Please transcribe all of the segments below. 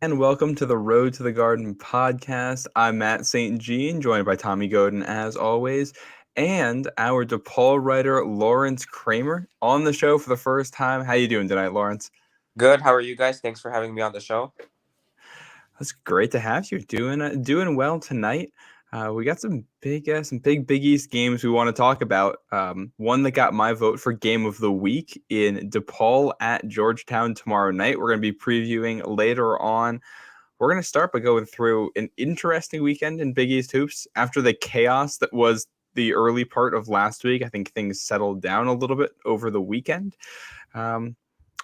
And welcome to the Road to the Garden podcast. I'm Matt St. Jean, joined by Tommy Godin as always, and our DePaul writer Lawrence Kramer on the show for the first time. How you doing tonight, Lawrence? Good. How are you guys? Thanks for having me on the show. It's great to have you. Doing well tonight. We got some big East games we want to talk about. One that got my vote for game of the week in DePaul at Georgetown tomorrow night. We're going to be previewing later on. We're going to start by going through an interesting weekend in Big East hoops. After the chaos that was the early part of last week, I think things settled down a little bit over the weekend.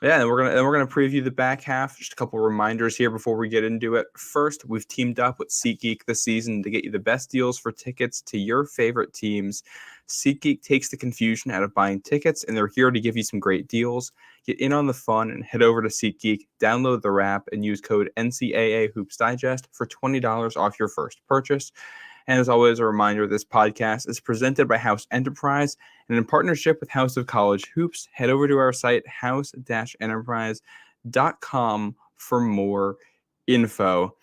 Yeah, and we're gonna preview the back half. Just a couple reminders here before we get into it. First, we've teamed up with SeatGeek this season to get you the best deals for tickets to your favorite teams. SeatGeek takes the confusion out of buying tickets, and they're here to give you some great deals. Get in on the fun and head over to SeatGeek, download their app, and use code NCAA Hoops Digest for $20 off your first purchase. And as always, a reminder, this podcast is presented by House Enterprise, and in partnership with House of College Hoops, head over to our site, house-enterprise.com for more info.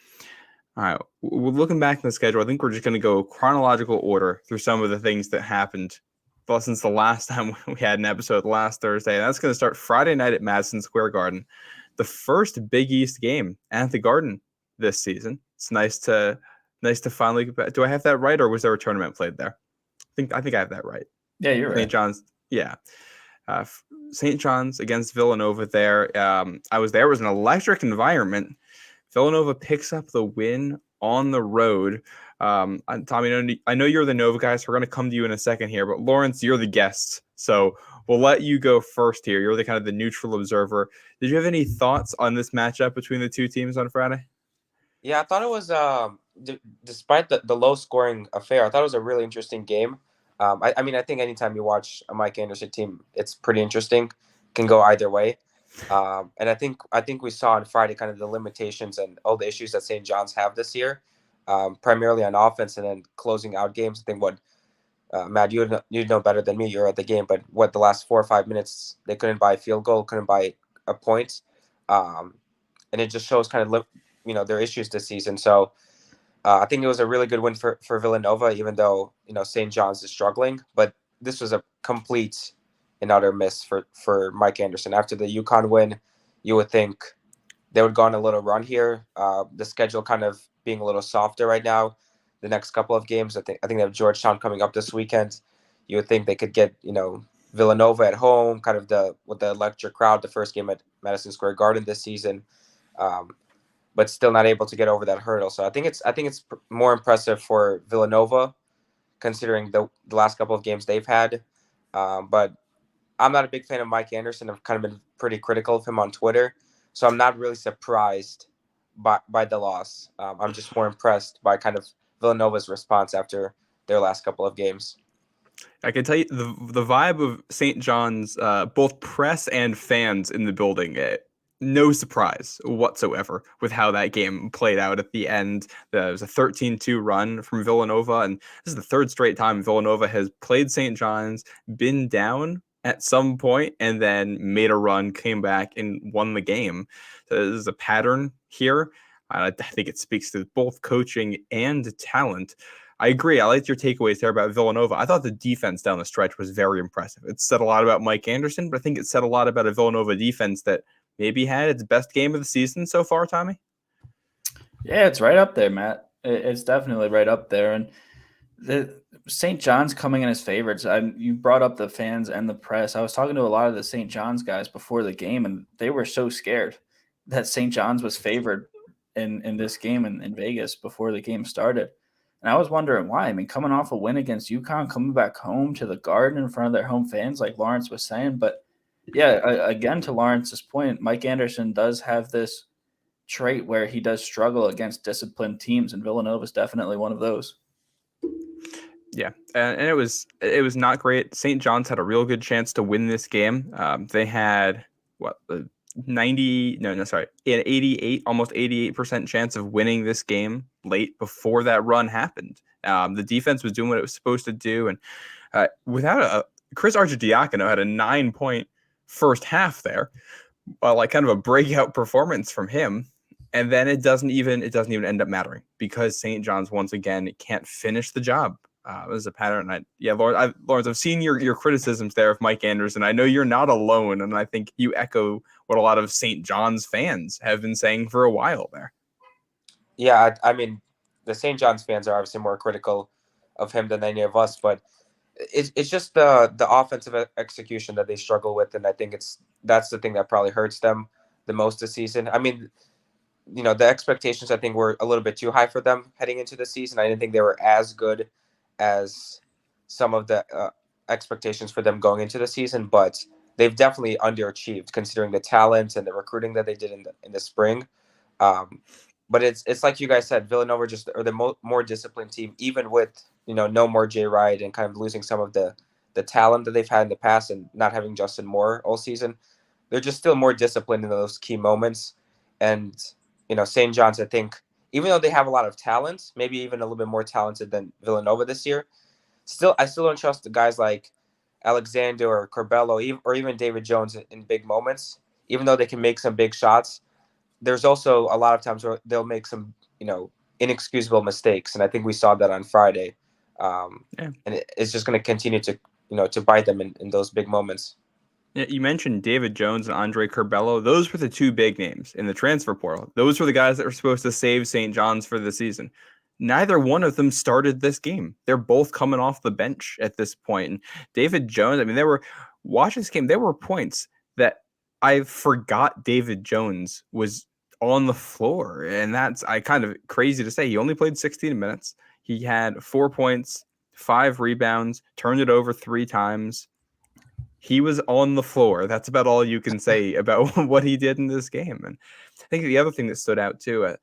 All right, we're looking back in the schedule. I think we're just going to go chronological order through some of the things that happened since the last time we had an episode last Thursday. And that's going to start Friday night at Madison Square Garden, the first Big East game at the Garden this season. It's nice to finally get back. Do I have that right, or was there a tournament played there? I think I have that right. Yeah, you're right. St. John's, yeah. St. John's against Villanova there. I was there. It was an electric environment. Villanova picks up the win on the road. Tommy, I know you're the Nova guy, so we're going to come to you in a second here. But Lawrence, you're the guest, so we'll let you go first here. You're the kind of the neutral observer. Did you have any thoughts on this matchup between the two teams on Friday? Yeah, I thought it was, despite the low-scoring affair, I thought it was a really interesting game. I mean, I think anytime you watch a Mike Anderson team, it's pretty interesting. Can go either way. And I think we saw on Friday kind of the limitations and all the issues that St. John's have this year, primarily on offense and then closing out games. I think Matt, you know better than me. You're at the game, but the last 4 or 5 minutes they couldn't buy a field goal, couldn't buy a point, and it just shows kind of their issues this season. So I think it was a really good win for Villanova, even though St. John's is struggling. But this was a complete and utter miss for Mike Anderson. After the UConn win, you would think they would go on a little run here. The schedule kind of being a little softer right now. The next couple of games, I think they have Georgetown coming up this weekend. You would think they could get Villanova at home, kind of with the electric crowd, the first game at Madison Square Garden this season. But still not able to get over that hurdle. So I think it's more impressive for Villanova, considering the last couple of games they've had. But I'm not a big fan of Mike Anderson. I've kind of been pretty critical of him on Twitter, so I'm not really surprised by the loss. I'm just more impressed by kind of Villanova's response after their last couple of games. I can tell you the vibe of St. John's, both press and fans in the building. No surprise whatsoever with how that game played out at the end. There was a 13-2 run from Villanova, and this is the third straight time Villanova has played St. John's, been down at some point, and then made a run, came back, and won the game. So this is a pattern here. I think it speaks to both coaching and talent. I agree. I liked your takeaways there about Villanova. I thought the defense down the stretch was very impressive. It said a lot about Mike Anderson, but I think it said a lot about a Villanova defense that maybe had its best game of the season so far, Tommy? Yeah, it's right up there, Matt. It's definitely right up there. And the St. John's coming in as favorites. You brought up the fans and the press. I was talking to a lot of the St. John's guys before the game, and they were so scared that St. John's was favored in this game in Vegas before the game started. And I was wondering why. I mean, coming off a win against UConn, coming back home to the Garden in front of their home fans, like Lawrence was saying. But yeah, again, to Lawrence's point, Mike Anderson does have this trait where he does struggle against disciplined teams, and Villanova is definitely one of those. Yeah, and it was not great. St. John's had a real good chance to win this game. They had an 88, almost 88% chance of winning this game late before that run happened. The defense was doing what it was supposed to do, and without Chris Arcidiacono had a 9-point first half there, like kind of a breakout performance from him. And then it doesn't even end up mattering because St. John's once again can't finish the job. There's a pattern. Lawrence, I've seen your criticisms there of Mike Anderson. I know you're not alone, and I think you echo what a lot of St. John's fans have been saying for a while there. Yeah, I mean, the St. John's fans are obviously more critical of him than any of us, but it's just the offensive execution that they struggle with, and I think that's the thing that probably hurts them the most this season. I mean, the expectations I think were a little bit too high for them heading into the season. I didn't think they were as good as some of the expectations for them going into the season, but they've definitely underachieved considering the talent and the recruiting that they did in the spring. But it's like you guys said, Villanova just are the more disciplined team, even with no more Jay Wright and kind of losing some of the talent that they've had in the past and not having Justin Moore all season. They're just still more disciplined in those key moments. And St. John's, I think, even though they have a lot of talent, maybe even a little bit more talented than Villanova this year, I still don't trust the guys like Alexander or Corbello or even David Jones in big moments. Even though they can make some big shots, there's also a lot of times where they'll make some, inexcusable mistakes, and I think we saw that on Friday. And it's just going to continue to, to bite them in those big moments. You mentioned David Jones and Andre Corbello. Those were the two big names in the transfer portal. Those were the guys that were supposed to save St. John's for the season. Neither one of them started this game. They're both coming off the bench at this point. And David Jones, watching this game, there were points that I forgot David Jones was on the floor. And that's kind of crazy to say. He only played 16 minutes. He had 4 points, 5 rebounds, turned it over 3 times. He was on the floor. That's about all you can say about what he did in this game. And I think the other thing that stood out too,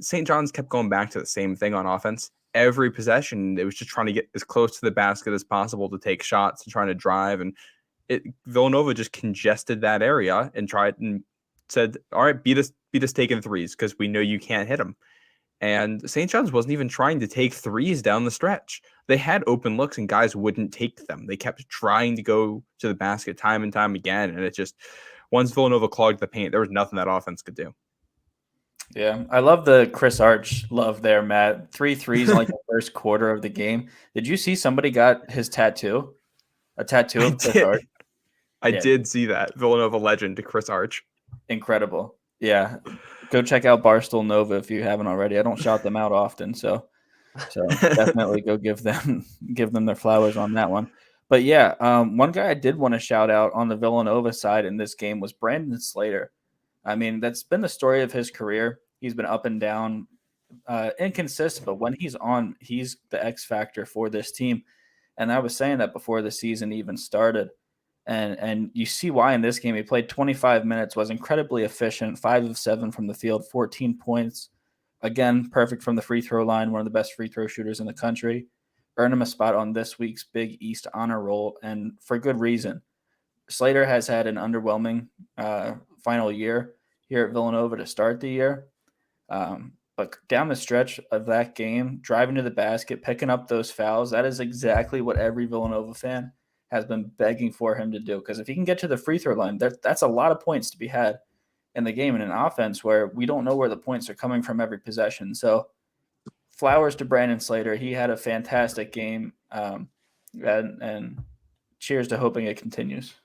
St. John's kept going back to the same thing on offense. Every possession, it was just trying to get as close to the basket as possible to take shots and trying to drive. And Villanova just congested that area and tried and said, all right, beat us taking threes because we know you can't hit them. And St. John's wasn't even trying to take threes down the stretch. They had open looks and guys wouldn't take them. They kept trying to go to the basket time and time again. And it just, once Villanova clogged the paint, there was nothing that offense could do. Yeah, I love the Chris Arch love there, Matt. 3 threes in like the first quarter of the game. Did you see somebody got his tattoo? A tattoo of Chris Arch? I did see that. Villanova legend, Chris Arch. Incredible. Yeah. Go check out Barstool Nova if you haven't already. I don't shout them out often, so definitely go give them their flowers on that one. But yeah, one guy I did want to shout out on the Villanova side in this game was Brandon Slater. I mean, that's been the story of his career. He's been up and down, inconsistent, but when he's on, he's the X factor for this team. And I was saying that before the season even started. And you see why in this game. He played 25 minutes, was incredibly efficient, 5 of 7 from the field, 14 points. Again, perfect from the free throw line, one of the best free throw shooters in the country. Earned him a spot on this week's Big East honor roll, and for good reason. Slater has had an underwhelming final year here at Villanova to start the year. But down the stretch of that game, driving to the basket, picking up those fouls, that is exactly what every Villanova fan has been begging for him to do. Because if he can get to the free throw line, that's a lot of points to be had in the game in an offense where we don't know where the points are coming from every possession. So flowers to Brandon Slater. He had a fantastic game, and cheers to hoping it continues.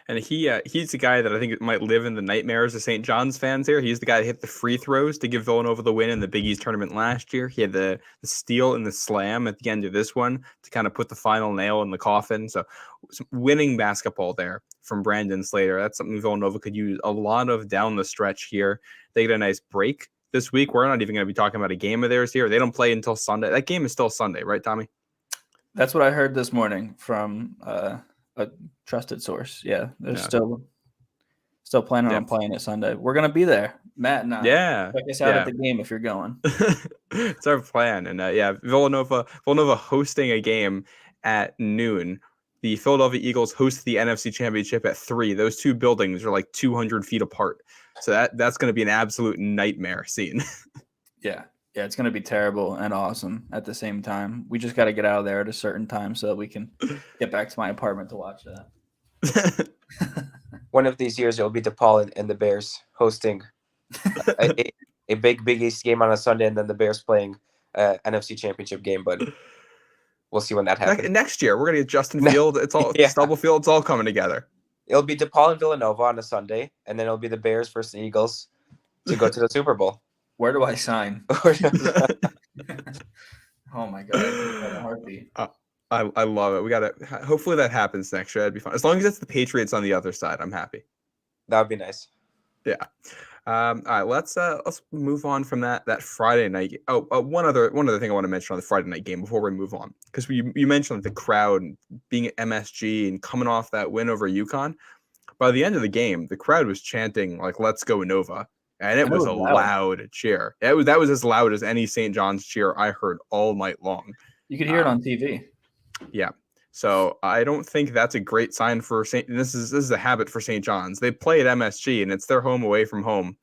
And he's the guy that I think might live in the nightmares of St. John's fans here. He's the guy that hit the free throws to give Villanova the win in the Big East tournament last year. He had the steal and the slam at the end of this one to kind of put the final nail in the coffin. So some winning basketball there from Brandon Slater. That's something Villanova could use a lot of down the stretch here. They get a nice break this week. We're not even going to be talking about a game of theirs here. They don't play until Sunday. That game is still Sunday, right, Tommy? That's what I heard this morning from a trusted source. Yeah, they're still planning on playing it Sunday. We're gonna be there, Matt and I. Yeah, check us out at the game if you're going. It's our plan, and Villanova hosting a game at noon. The Philadelphia Eagles host the NFC Championship at 3. Those two buildings are like 200 feet apart, so that's going to be an absolute nightmare scene. Yeah, it's going to be terrible and awesome at the same time. We just got to get out of there at a certain time so that we can get back to my apartment to watch that. One of these years, it'll be DePaul and the Bears hosting a big East game on a Sunday, and then the Bears playing NFC Championship game. But we'll see when that happens. Next year, we're gonna get Justin Field. It's all Yeah. Stubble Field. It's all coming together. It'll be DePaul and Villanova on a Sunday, and then it'll be the Bears versus the Eagles to go to the Super Bowl. Where do I sign? Oh my god, a heartbeat. I love it. We gotta. Hopefully that happens next year. That'd be fun. As long as it's the Patriots on the other side, I'm happy. That would be nice. Yeah. All right. Let's move on from that Friday night. One other thing I want to mention on the Friday night game before we move on, because you mentioned the crowd being at MSG and coming off that win over UConn. By the end of the game, the crowd was chanting like "Let's go Nova," and it was a loud cheer. That was as loud as any St. John's cheer I heard all night long. You could hear it on TV. Yeah. So I don't think that's a great sign for St. This is a habit for St. John's. They play at MSG and it's their home away from home.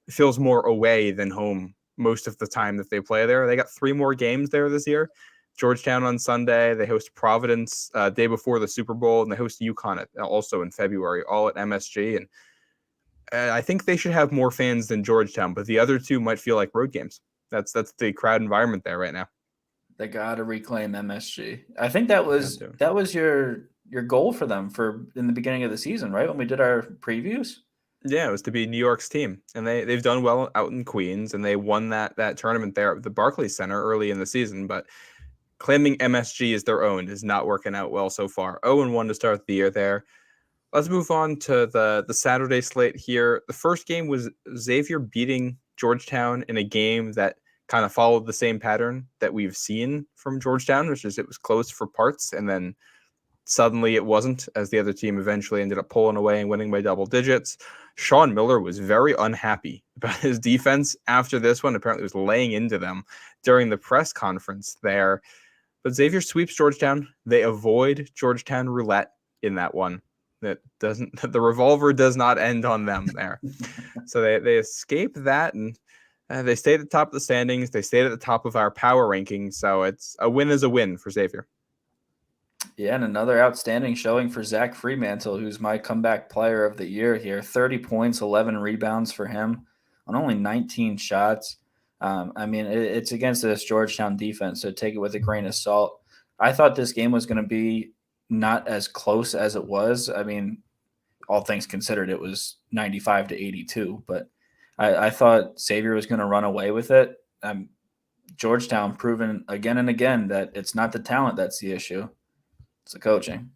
It feels more away than home most of the time that they play there. They got 3 more games there this year. Georgetown on Sunday. They host Providence day before the Super Bowl, and they host UConn also in February, all at MSG. And I think they should have more fans than Georgetown, but the other 2 might feel like road games. That's the crowd environment there right now. They got to reclaim MSG. I think that was your goal for them in the beginning of the season, right? When we did our previews. Yeah, it was to be New York's team, and they've done well out in Queens, and they won that tournament there at the Barclays Center early in the season. But claiming MSG as their own is not working out well so far. 0-1 to start the year there. Let's move on to the Saturday slate here. The first game was Xavier beating Georgetown in a game that kind of followed the same pattern that we've seen from Georgetown, which is it was close for parts, and then suddenly it wasn't, as the other team eventually ended up pulling away and winning by double digits. Sean Miller was very unhappy about his defense after this one. Apparently was laying into them during the press conference there. But Xavier sweeps Georgetown. They avoid Georgetown roulette in that one. The revolver does not end on them there. So they escape that, and they stayed at the top of the standings. They stayed at the top of our power rankings. So it's a win is a win for Xavier. Yeah, and another outstanding showing for Zach Fremantle, who's my comeback player of the year here. 30 points, 11 rebounds for him on only 19 shots. I mean, it's against this Georgetown defense, so take it with a grain of salt. I thought this game was going to be not as close as it was. I mean, all things considered, it was 95 to 82, but I thought Xavier was going to run away with it. Georgetown proven again and again that it's not the talent that's the issue. It's the coaching.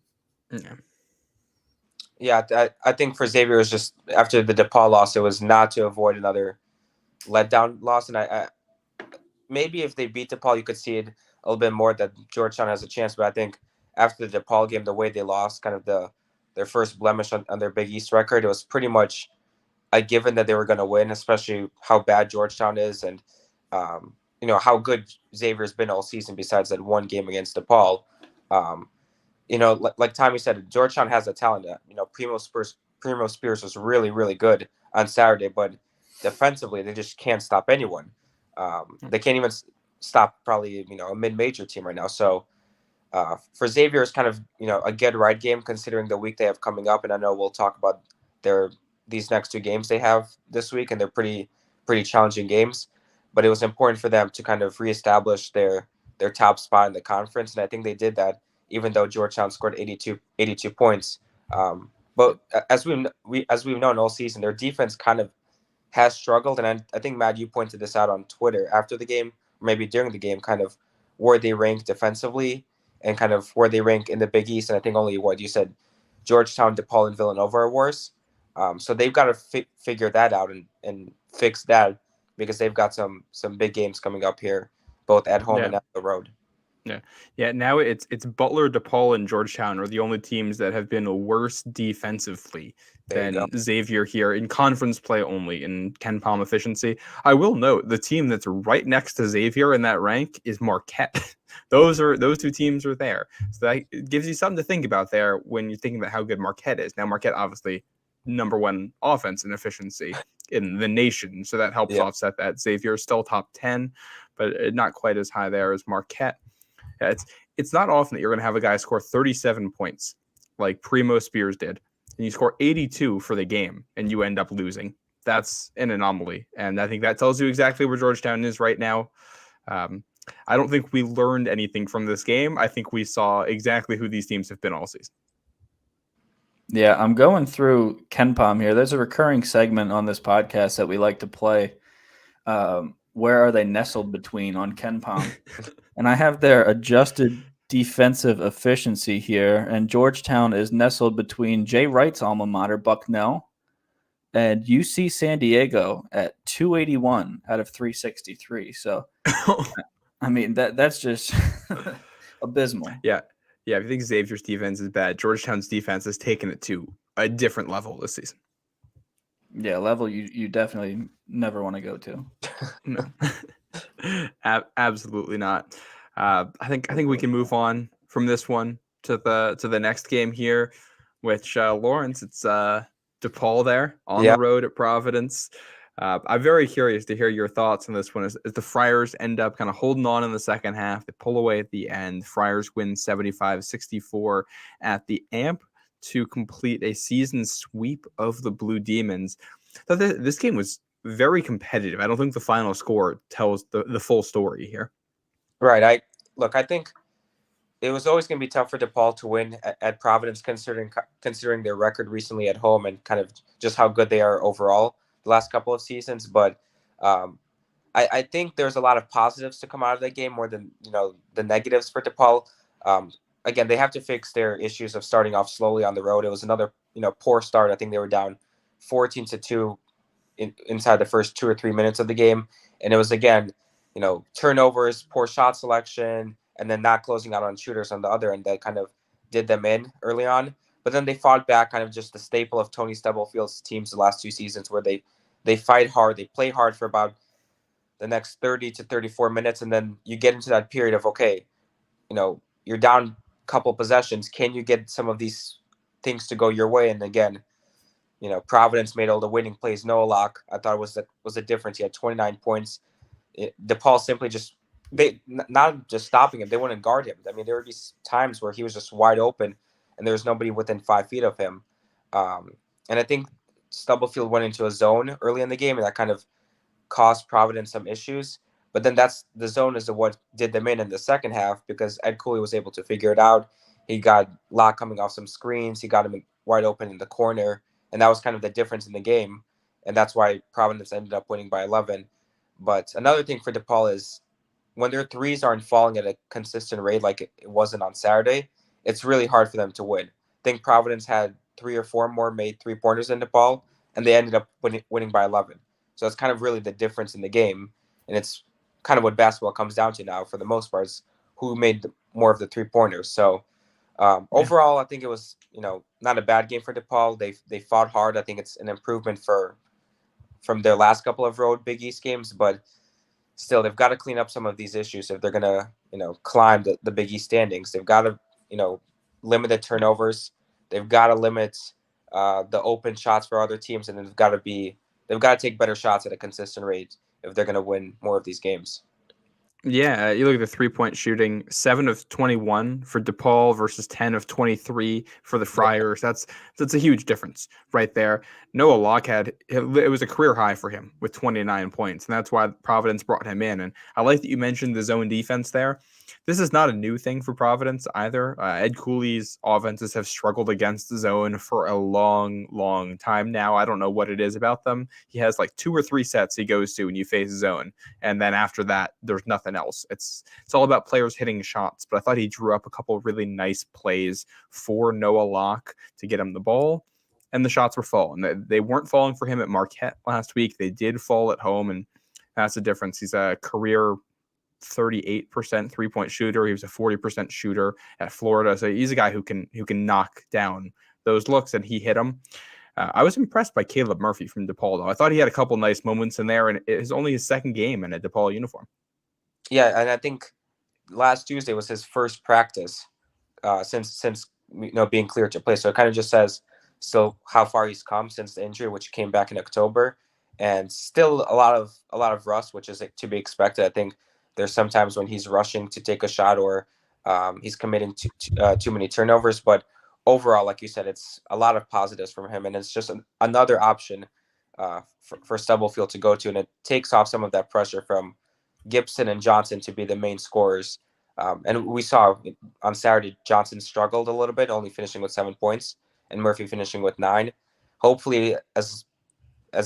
Yeah, I think for Xavier, it was just after the DePaul loss, it was not to avoid another letdown loss. And I maybe if they beat DePaul, you could see it a little bit more that Georgetown has a chance. But I think after the DePaul game, the way they lost, kind of their first blemish on their Big East record, it was pretty much a given that they were going to win, especially how bad Georgetown is and how good Xavier's been all season besides that one game against DePaul. Like Tommy said, Georgetown has a talent. Primo Spears was really, really good on Saturday, but defensively, they just can't stop anyone. They can't even stop probably, a mid-major team right now. So for Xavier, it's kind of, a get-right game considering the week they have coming up. And I know we'll talk about these next 2 games they have this week, and they're pretty challenging games. But it was important for them to kind of reestablish their top spot in the conference, and I think they did that, even though Georgetown scored 82 points. But as we've known all season, their defense kind of has struggled, and I think, Matt, you pointed this out on Twitter after the game, or maybe during the game, kind of where they rank defensively and kind of where they rank in the Big East. And I think only what you said, Georgetown, DePaul, and Villanova are worse. So they've got to figure that out and fix that, because they've got some big games coming up here, both at home and at the road. Yeah. Now it's Butler, DePaul, and Georgetown are the only teams that have been worse defensively than Xavier here in conference play only in Ken Palm efficiency. I will note the team that's right next to Xavier in that rank is Marquette. Those 2 teams are there, so that gives you something to think about there when you're thinking about how good Marquette is. Now Marquette obviously number 1 offense and efficiency in the nation, so that helps offset that. Xavier is still top 10, but not quite as high there as Marquette. It's not often that you're going to have a guy score 37 points like Primo Spears did, and you score 82 for the game, and you end up losing. that's an anomaly. And I think that tells you exactly where Georgetown is right now. I don't think we learned anything from this game. I think we saw exactly who these teams have been all season. Yeah, I'm going through KenPom here. There's a recurring segment on this podcast that we like to play. Where are they nestled between on KenPom? And I have their adjusted defensive efficiency here, and Georgetown is nestled between Jay Wright's alma mater, Bucknell, and UC San Diego at 281 out of 363. So, I mean, that's just abysmal. Yeah. If you think Xavier's defense is bad, Georgetown's defense has taken it to a different level this season. Yeah, level you definitely never want to go to. No, absolutely not. I think we can move on from this one to the next game here, which Lawrence, it's DePaul there on the road at Providence. I'm very curious to hear your thoughts on this one. As the Friars end up kind of holding on in the second half, they pull away at the end. Friars win 75-64 at the AMP to complete a season sweep of the Blue Demons. So this game was very competitive. I don't think the final score tells the full story here. Right. I think it was always going to be tough for DePaul to win at Providence, considering their record recently at home and kind of just how good they are overall the last couple of seasons. But I think there's a lot of positives to come out of that game more than the negatives for DePaul. Again, they have to fix their issues of starting off slowly on the road. It was another poor start. I think they were down 14-2 inside the first 2 or 3 minutes of the game, and it was again turnovers, poor shot selection, and then not closing out on shooters on the other end that kind of did them in early on. But then they fought back, kind of just the staple of Tony Stubblefield's teams the last 2 seasons, where they fight hard, they play hard for about the next 30 to 34 minutes, and then you get into that period of, okay, you're down a couple possessions. Can you get some of these things to go your way? And again, Providence made all the winning plays. Noah Locke, I thought was a difference. He had 29 points. DePaul simply not just stopping him, they wouldn't guard him. I mean, there would be times where he was just wide open and there was nobody within 5 feet of him. And I think Stubblefield went into a zone early in the game, and that kind of cost Providence some issues. But then the zone is what did them in the second half, because Ed Cooley was able to figure it out. He got Locke coming off some screens. He got him wide open in the corner. And that was kind of the difference in the game. And that's why Providence ended up winning by 11. But another thing for DePaul is when their threes aren't falling at a consistent rate like it wasn't on Saturday, it's really hard for them to win. I think Providence had 3 or 4 more made 3-pointers than DePaul, and they ended up winning by 11. So that's kind of really the difference in the game. And it's kind of what basketball comes down to now for the most part, is who made more of the 3-pointers. So overall, I think it was, not a bad game for DePaul. They fought hard. I think it's an improvement from their last couple of road Big East games, but still, they've got to clean up some of these issues if they're going to, climb the Big East standings. They've got to, limit the turnovers. They've got to limit the open shots for other teams, and they've got to take better shots at a consistent rate if they're going to win more of these games. Yeah, you look at the 3-point shooting, 7 of 21 for DePaul versus 10 of 23 for the Friars. That's a huge difference right there. Noah Locke it was a career high for him with 29 points, and that's why Providence brought him in. And I like that you mentioned the zone defense there. This is not a new thing for Providence either. Ed Cooley's offenses have struggled against the zone for a long, long time now. I don't know what it is about them. He has like 2 or 3 sets he goes to when you face zone, and then after that, there's nothing else. It's all about players hitting shots. But I thought he drew up a couple of really nice plays for Noah Locke to get him the ball, and the shots were falling. They weren't falling for him at Marquette last week. They did fall at home, and that's the difference. He's a career 38% 3-point shooter. He was a 40% shooter at Florida. So he's a guy who can knock down those looks, and he hit them. I was impressed by Caleb Murphy from DePaul, though. I thought he had a couple nice moments in there, and it was only his second game in a DePaul uniform. Yeah, and I think last Tuesday was his first practice since being cleared to play. So it kind of just says how far he's come since the injury, which came back in October, and still a lot of rust, which is to be expected. I think there's sometimes when he's rushing to take a shot or he's committing to too many turnovers. But overall, like you said, it's a lot of positives from him, and it's just another option for Stubblefield to go to, and it takes off some of that pressure from Gibson and Johnson to be the main scorers. And we saw on Saturday Johnson struggled a little bit, only finishing with 7 points, and Murphy finishing with 9. Hopefully, as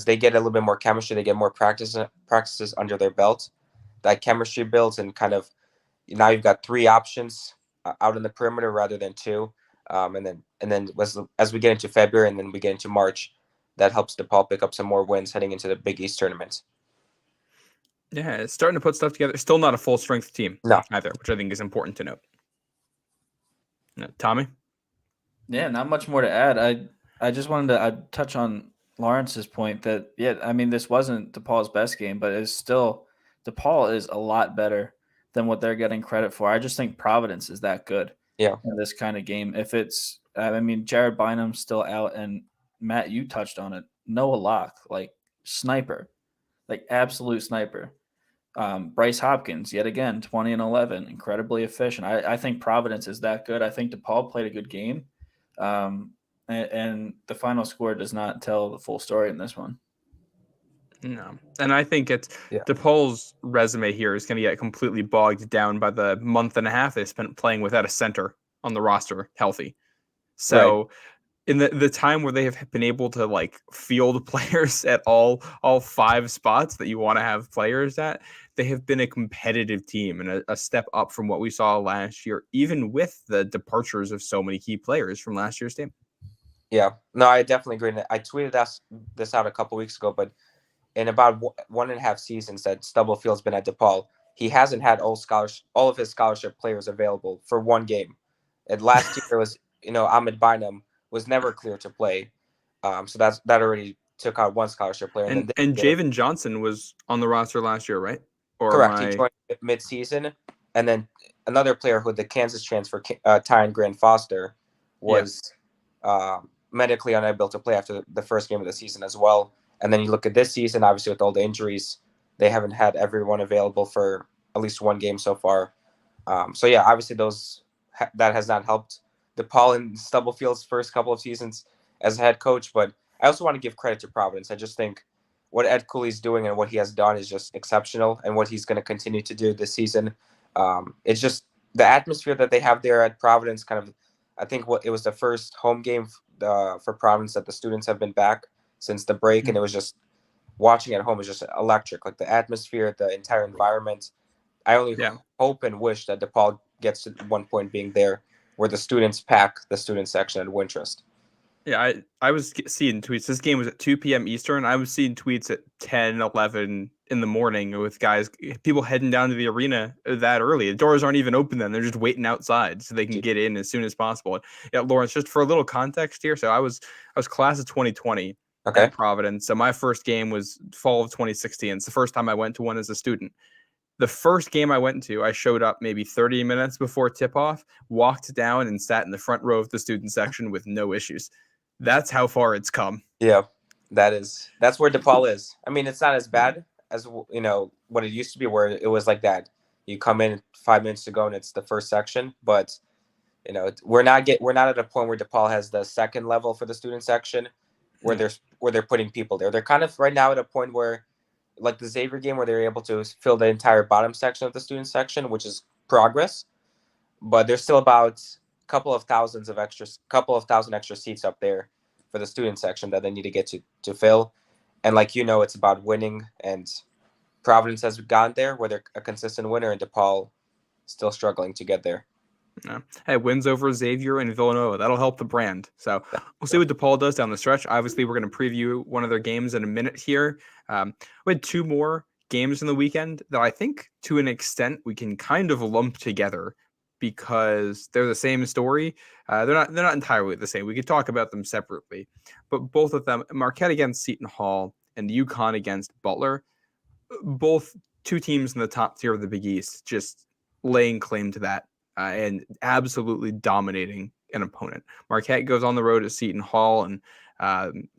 they get a little bit more chemistry, they get more practices under their belt. That chemistry builds, and kind of now you've got 3 options out in the perimeter rather than 2. And then as we get into February and then we get into March, that helps DePaul pick up some more wins heading into the Big East tournament. Yeah, it's starting to put stuff together. Still not a full strength team either, which I think is important to note. Tommy? Yeah, not much more to add. I just wanted to touch on Lawrence's point that, this wasn't DePaul's best game, but it's still DePaul is a lot better than what they're getting credit for. I just think Providence is that good in this kind of game. If it's, Jared Bynum's still out, and Matt, you touched on it. Noah Locke, sniper, absolute sniper. Bryce Hopkins, yet again, 20 and 11, incredibly efficient. I think Providence is that good. I think DePaul played a good game. And the final score does not tell the full story in this one. No. And I think DePaul's resume here is going to get completely bogged down by the month and a half they spent playing without a center on the roster healthy. So in the time where they have been able to field players at all 5 spots that you want to have players at, they have been a competitive team and a step up from what we saw last year, even with the departures of so many key players from last year's team. Yeah, no, I definitely agree. I tweeted this out a couple weeks ago, but in about 1.5 seasons that Stubblefield's been at DePaul, he hasn't had all of his scholarship players available for one game. And last year was, Ahmed Bynum was never clear to play. So that already took out one scholarship player. And Javen Johnson was on the roster last year, right? Or correct. He joined mid-season. And then another player who the Kansas transfer, Tyron Grant Foster, was medically unable to play after the first game of the season as well. And then you look at this season, obviously with all the injuries, they haven't had everyone available for at least one game so far. So yeah, obviously that has not helped DePaul in Stubblefield's first couple of seasons as a head coach. But I also want to give credit to Providence. I just think what Ed Cooley's doing and what he has done is just exceptional, and what he's going to continue to do this season. It's just the atmosphere that they have there at Providence. I think it was the first home game for Providence that the students have been back since the break, and it was just watching at home is just electric. The atmosphere, the entire environment. I only hope and wish that DePaul gets to one point being there where the students pack the student section at Wintrust. Yeah, I was seeing tweets. This game was at 2 p.m. Eastern. I was seeing tweets at 10, 11 in the morning with people heading down to the arena that early. The doors aren't even open then. They're just waiting outside so they can get in as soon as possible. Yeah, Lawrence, just for a little context here. So I was class of 2020 at Providence. So my first game was fall of 2016. It's the first time I went to one as a student. The first game I went to, I showed up maybe 30 minutes before tip-off, walked down and sat in the front row of the student section with no issues. That's how far it's come. Yeah, that's where DePaul is. It's not as bad as what it used to be, where it was like that. You come in 5 minutes to go and it's the first section, but we're not at a point where DePaul has the second level for the student section, where they're putting people there. They're kind of right now at a point where, like the Xavier game, where they're able to fill the entire bottom section of the student section, which is progress, but there's still about couple of thousand extra seats up there for the student section that they need to get to fill. And it's about winning, and Providence has gotten there where they're a consistent winner, and DePaul still struggling to get there. Yeah. Hey, wins over Xavier and Villanova. That'll help the brand. So we'll see what DePaul does down the stretch. Obviously, we're going to preview one of their games in a minute here. We had 2 more games in the weekend that I think to an extent we can kind of lump together, because they're the same story. They're not entirely the same. We could talk about them separately, but both of them, Marquette against Seton Hall and UConn against Butler, both 2 teams in the top tier of the Big East, just laying claim to that and absolutely dominating an opponent. Marquette goes on the road at Seton Hall, and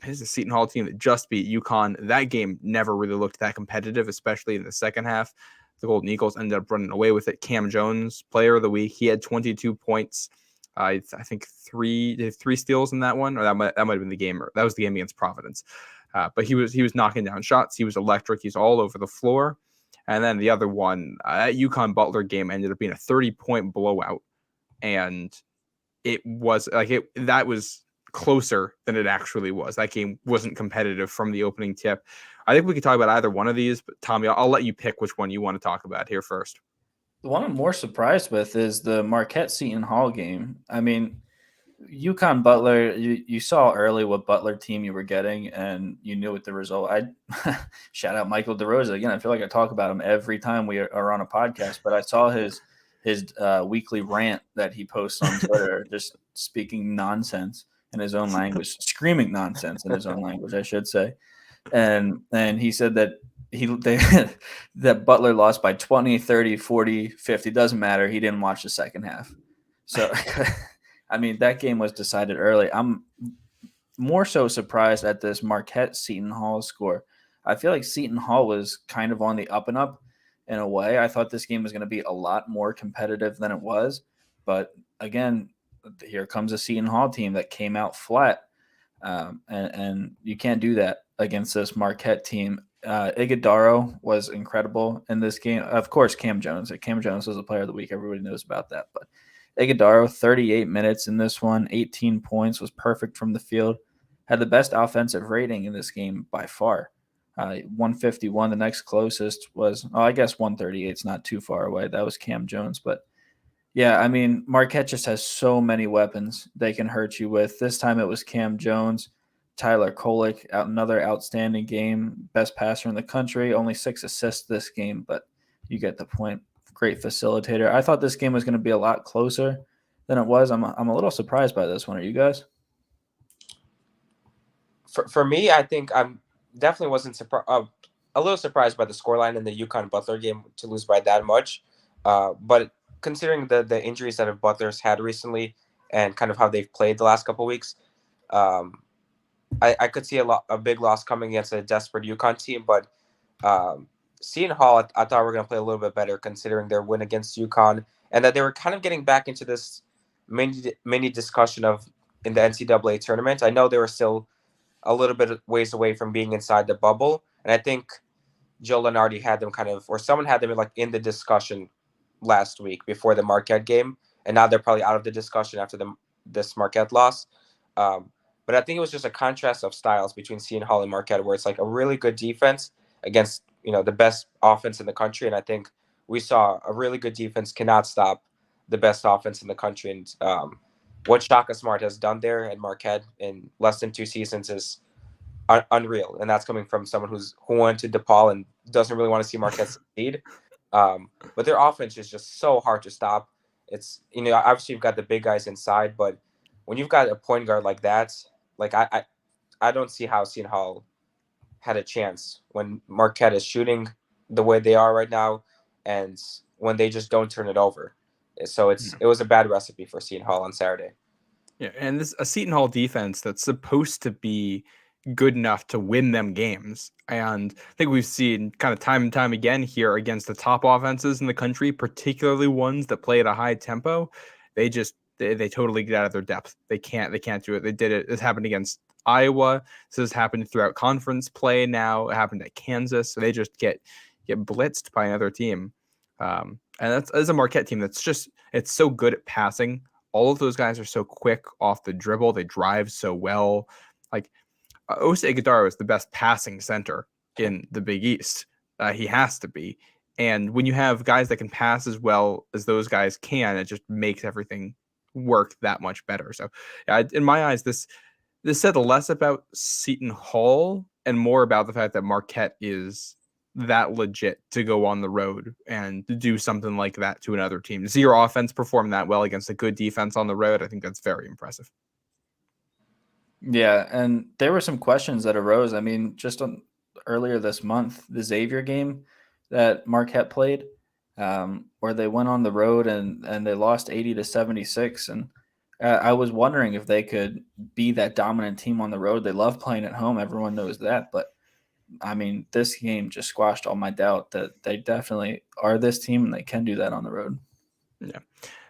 it's a Seton Hall team that just beat UConn. That game never really looked that competitive, especially in the second half. The Golden Eagles ended up running away with it. Cam Jones, player of the week. He had 22 points. I think 3 steals in that one, or that might have been the game. That was the game against Providence. but he was knocking down shots. He was electric. He's all over the floor. And then the other one, that UConn Butler game ended up being a 30-point blowout, and it was that was closer than it actually was. That game wasn't competitive from the opening tip. I think we could talk about either one of these, but Tommy, I'll let you pick which one you want to talk about here first. The one I'm more surprised with is the Marquette Seton Hall game. I mean, UConn Butler, you saw early what Butler team you were getting, and you knew what the result. I shout out Michael DeRosa again. I feel like I talk about him every time we are on a podcast, but I saw his weekly rant that he posts on Twitter, just speaking nonsense in his own language, screaming nonsense in his own language, I should say. And he said that that Butler lost by 20, 30, 40, 50, doesn't matter. He didn't watch the second half. So, I mean, that game was decided early. I'm more so surprised at this Marquette Seton Hall score. I feel like Seton Hall was kind of on the up and up in a way. I thought this game was going to be a lot more competitive than it was. But again, here comes a Seton Hall team that came out flat. And you can't do that against this Marquette team. Iguodaro was incredible in this game. Of course, Cam Jones. Cam Jones was the player of the week. Everybody knows about that. But Iguodaro, 38 minutes in this one, 18 points, was perfect from the field. Had the best offensive rating in this game by far. 151. The next closest was, I guess 138. It's not too far away. That was Cam Jones. But yeah, I mean, Marquette just has so many weapons they can hurt you with. This time it was Cam Jones, Tyler Kolek, another outstanding game, best passer in the country, only 6 assists this game, but you get the point. Great facilitator. I thought this game was going to be a lot closer than it was. I'm a little surprised by this one. Are you guys? For me, I think I'm definitely wasn't surprised. A little surprised by the scoreline in the UConn Butler game to lose by that much, but considering the injuries that Butler's had recently and kind of how they've played the last couple of weeks, I could see a big loss coming against a desperate UConn team. But Seton Hall, I thought we were going to play a little bit better considering their win against UConn, and that they were kind of getting back into this mini discussion of in the NCAA tournament. I know they were still a little bit ways away from being inside the bubble, and I think Joe Lunardi had them or someone had them in the discussion last week before the Marquette game, and now they're probably out of the discussion after this Marquette loss. But I think it was just a contrast of styles between Seton Hall and Marquette, where it's like a really good defense against the best offense in the country, and I think we saw a really good defense cannot stop the best offense in the country. And what Shaka Smart has done there at Marquette in less than 2 seasons is unreal, and that's coming from someone who went to DePaul and doesn't really want to see Marquette succeed. But their offense is just so hard to stop. It's obviously you've got the big guys inside, but when you've got a point guard like that, I don't see how Seton Hall had a chance when Marquette is shooting the way they are right now, and when they just don't turn it over. So it was a bad recipe for Seton Hall on Saturday. Yeah, and this a Seton Hall defense that's supposed to be good enough to win them games. And I think we've seen kind of time and time again here against the top offenses in the country, particularly ones that play at a high tempo. They totally get out of their depth. They can't do it. They did it. This happened against Iowa. This has happened throughout conference play now. It happened at Kansas. So they just get blitzed by another team. And that's a Marquette team it's so good at passing. All of those guys are so quick off the dribble. They drive so well. Like Osa Iguodaro is the best passing center in the Big East. He has to be. And when you have guys that can pass as well as those guys can, it just makes everything work that much better. So in my eyes, this said less about Seton Hall and more about the fact that Marquette is that legit to go on the road and to do something like that to another team. To see your offense perform that well against a good defense on the road, I think that's very impressive. Yeah, and there were some questions that arose. I mean, just earlier this month, the Xavier game that Marquette played, where they went on the road and they lost 80-76. And I was wondering if they could be that dominant team on the road. They love playing at home. Everyone knows that. But, I mean, this game just squashed all my doubt that they definitely are this team and they can do that on the road. Yeah.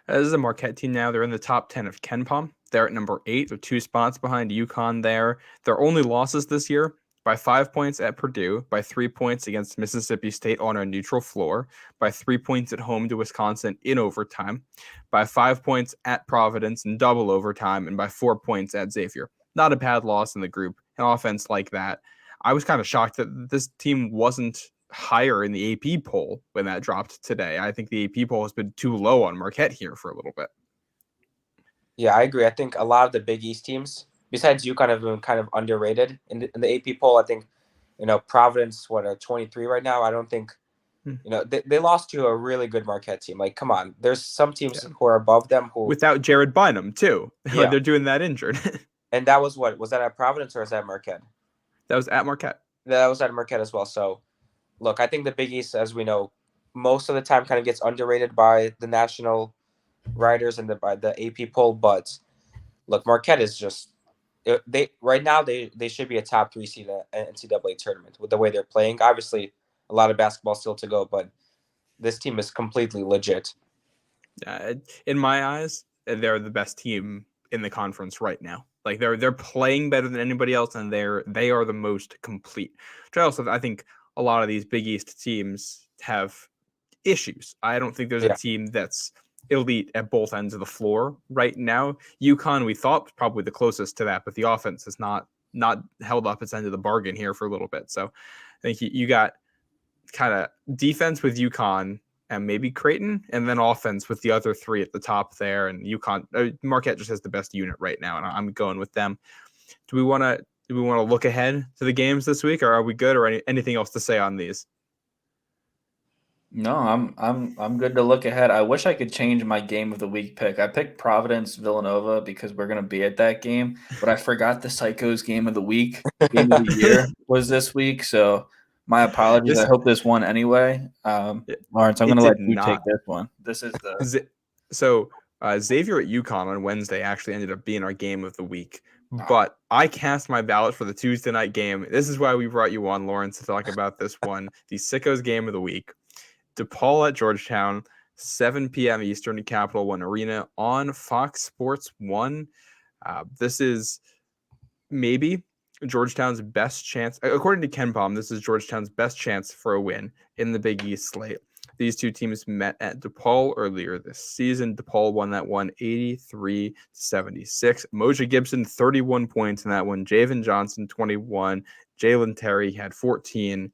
This is a Marquette team now. They're in the top 10 of KenPom. They're at number 8. They're 2 spots behind UConn there. Their only losses this year by 5 points at Purdue, by 3 points against Mississippi State on a neutral floor, by 3 points at home to Wisconsin in overtime, by 5 points at Providence in double overtime, and by 4 points at Xavier. Not a bad loss in the group. An offense like that. I was kind of shocked that this team wasn't higher in the AP poll when that dropped today. I think the AP poll has been too low on Marquette here for a little bit. Yeah, I agree. I think a lot of the Big East teams, besides UConn, have been kind of underrated in the AP poll. I think, Providence, at 23 right now? I don't think, they lost to a really good Marquette team. Like, come on. There's some teams who are above them who... Without Jared Bynum, too. Yeah. They're doing that injured. And that was what? Was that at Providence or was that Marquette? That was at Marquette. That was at Marquette as well. So, look, I think the Big East, as we know, most of the time kind of gets underrated by the national writers and by the AP poll. But look, Marquette is just right now they should be a top 3 seed in the NCAA tournament with the way they're playing. Obviously, a lot of basketball still to go, but this team is completely legit. In my eyes, they're the best team in the conference right now. Like they're playing better than anybody else, and they are the most complete. Which I think a lot of these Big East teams have issues. I don't think there's a team that's elite at both ends of the floor right now. UConn, we thought, was probably the closest to that, but the offense has not held up its end of the bargain here for a little bit. So I think you got kind of defense with UConn and maybe Creighton, and then offense with the other 3 at the top there. And UConn, Marquette just has the best unit right now, and I'm going with them. Do we want to look ahead to the games this week, or are we good, or anything else to say on these? No, I'm good to look ahead. I wish I could change my game of the week pick. I picked Providence Villanova because we're gonna be at that game, but I forgot the Psychos game of the week, game of the year was this week. So my apologies. I hope this won anyway. Lawrence, I'm gonna let you take this one. This is Xavier at UConn on Wednesday actually ended up being our game of the week. But I cast my ballot for the Tuesday night game. This is why we brought you on, Lawrence, to talk about this one, the Sickos game of the week. DePaul at Georgetown, 7 p.m. Eastern at Capital One Arena on Fox Sports 1. This is maybe Georgetown's best chance. According to Ken Palm, this is Georgetown's best chance for a win in the Big East slate. These two teams met at DePaul earlier this season. DePaul won that one 83-76. Moja Gibson, 31 points in that one. Javen Johnson, 21. Jalen Terry had 14.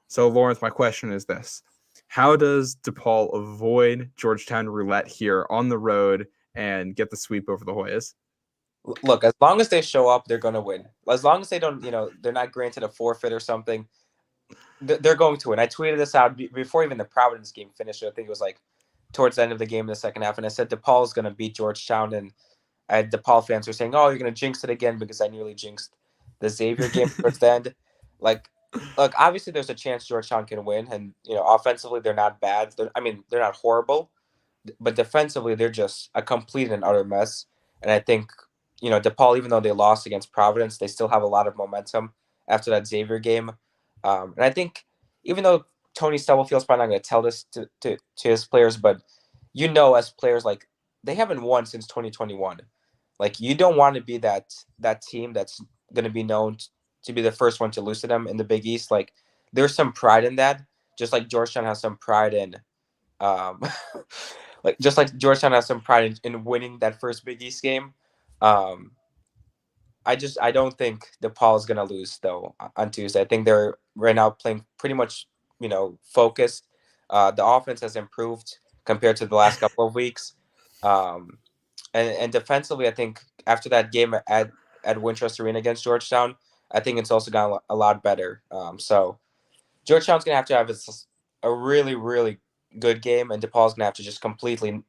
So, Lawrence, my question is this. How does DePaul avoid Georgetown roulette here on the road and get the sweep over the Hoyas? Look, as long as they show up, they're going to win. As long as they don't, they're not granted a forfeit or something, they're going to win. I tweeted this out before even the Providence game finished. I think it was like towards the end of the game in the second half. And I said DePaul is going to beat Georgetown. And DePaul fans were saying, oh, you're going to jinx it again because I nearly jinxed the Xavier game towards the end. Like, look, obviously there's a chance Georgetown can win. And, offensively, they're not bad. They're not horrible. But defensively, they're just a complete and utter mess. And I think, DePaul, even though they lost against Providence, they still have a lot of momentum after that Xavier game. And I think even though Tony Stubblefield's probably not going to tell this to his players, but as players, like, they haven't won since 2021. Like, you don't want to be that team that's going to be known to be the first one to lose to them in the Big East. Like, there's some pride in that, just like Georgetown has some pride in in winning that first Big East game. I don't think DePaul is going to lose, though, on Tuesday. I think they're right now playing pretty much, focused. The offense has improved compared to the last couple of weeks. And defensively, I think after that game at Wintrust Arena against Georgetown, I think it's also gotten a lot better. So Georgetown's going to have a really, really good game, and DePaul's going to have to just completely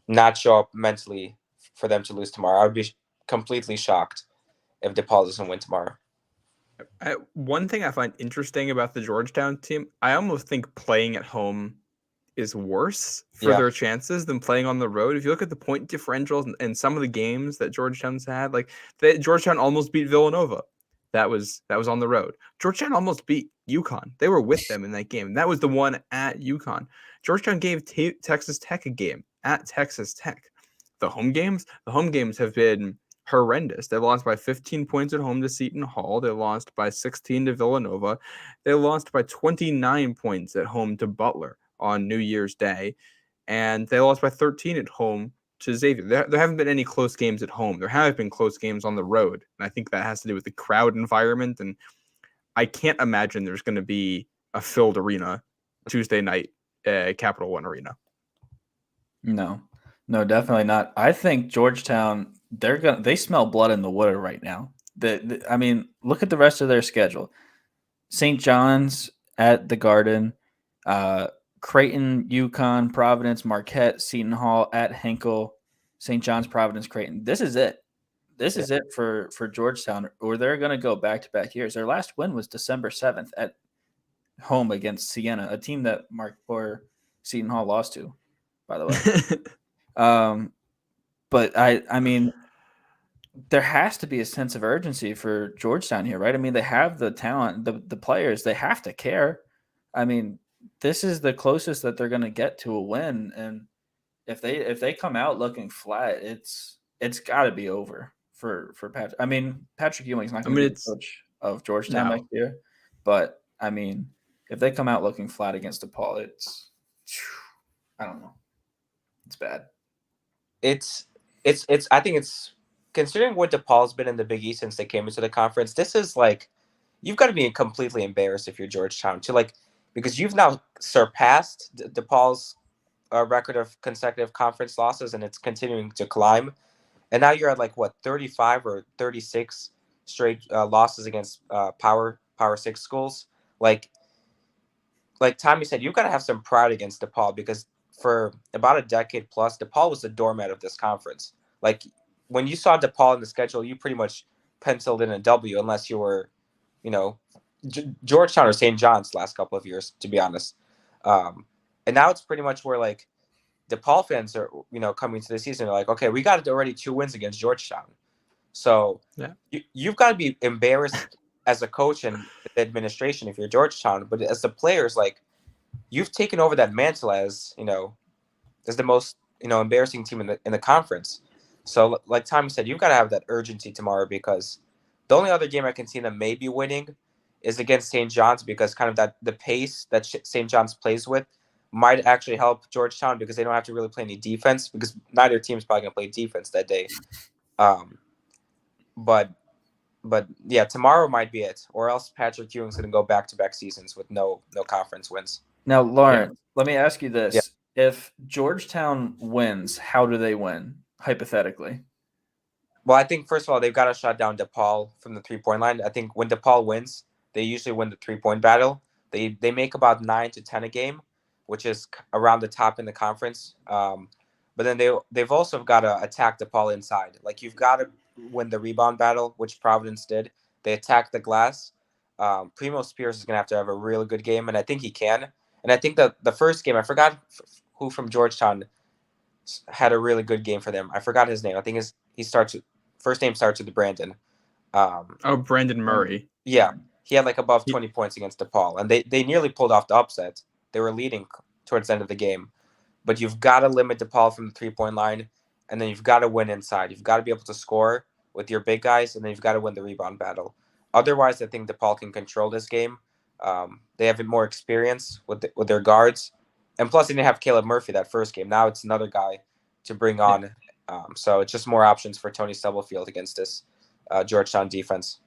not show up mentally for them to lose tomorrow. I would be completely shocked if DePaul doesn't win tomorrow. One thing I find interesting about the Georgetown team, I almost think playing at home is worse for their chances than playing on the road. If you look at the point differentials and some of the games that Georgetown's had, like Georgetown almost beat Villanova. That was on the road. Georgetown almost beat UConn. They were with them in that game. That was the one at UConn. Georgetown gave Texas Tech a game at Texas Tech. The home games have been horrendous. They lost by 15 points at home to Seton Hall. They lost by 16 to Villanova. They lost by 29 points at home to Butler on New Year's Day. And they lost by 13 at home to Xavier. There haven't been any close games at home. There have been close games on the road. And I think that has to do with the crowd environment. And I can't imagine there's going to be a filled arena Tuesday night at Capital One Arena. No, definitely not. I think Georgetown, they smell blood in the water right now. I mean, look at the rest of their schedule. St. John's at the Garden, Creighton, UConn, Providence, Marquette, Seton Hall, at Hinkle, St. John's, Providence, Creighton. This is it. This is it for Georgetown, or they're going to go back-to-back years. Their last win was December 7th at home against Siena, a team that Seton Hall lost to, by the way. But I mean, there has to be a sense of urgency for Georgetown here, right? I mean, they have the talent, the players, they have to care. I mean, this is the closest that they're going to get to a win, and if they come out looking flat, it's got to be over for Patrick. I mean, Patrick Ewing's not going to be the coach of Georgetown next year, but I mean, if they come out looking flat against DePaul, I don't know. It's bad. I think it's, considering what DePaul's been in the Big East since they came into the conference, this is like, you've got to be completely embarrassed if you're Georgetown because you've now surpassed DePaul's record of consecutive conference losses, and it's continuing to climb. And now you're at 35 or 36 straight losses against Power 6 schools. Like Tommy said, you've got to have some pride against DePaul, because for about a decade plus, DePaul was the doormat of this conference. When you saw DePaul in the schedule, you pretty much penciled in a W, unless you were, Georgetown or St. John's the last couple of years, to be honest. And now it's pretty much where DePaul fans are, coming to the season. They're like, okay, we got already 2 wins against Georgetown. So you've got to be embarrassed as a coach and the administration if you're Georgetown. But as the players, you've taken over that mantle as the most embarrassing team in the conference. So like Tommy said, you've got to have that urgency tomorrow, because the only other game I can see them maybe winning is against St. John's, because kind of the pace that St. John's plays with might actually help Georgetown, because they don't have to really play any defense, because neither team's probably going to play defense that day. But yeah, tomorrow might be it, or else Patrick Ewing's going to go back-to-back seasons with no conference wins. Now, Lauren, let me ask you this. Yeah. If Georgetown wins, how do they win, hypothetically? Well, I think, first of all, they've got to shut down DePaul from the three-point line. I think when DePaul wins, they usually win the three-point battle. They make about 9 to 10 a game, which is around the top in the conference. But then they've also got to attack DePaul inside. You've got to win the rebound battle, which Providence did. They attacked the glass. Primo Spears is going to have a really good game, and I think he can. And I think that the first game, I forgot who from Georgetown had a really good game for them. I forgot his name. I think first name starts with Brandon. Brandon Murray. Yeah. He had above 20 points against DePaul, and they nearly pulled off the upset. They were leading towards the end of the game. But you've got to limit DePaul from the three-point line, and then you've got to win inside. You've got to be able to score with your big guys, and then you've got to win the rebound battle. Otherwise, I think DePaul can control this game. They have more experience with their guards. And plus, they didn't have Caleb Murphy that first game. Now it's another guy to bring on. So it's just more options for Tony Stubblefield against this Georgetown defense.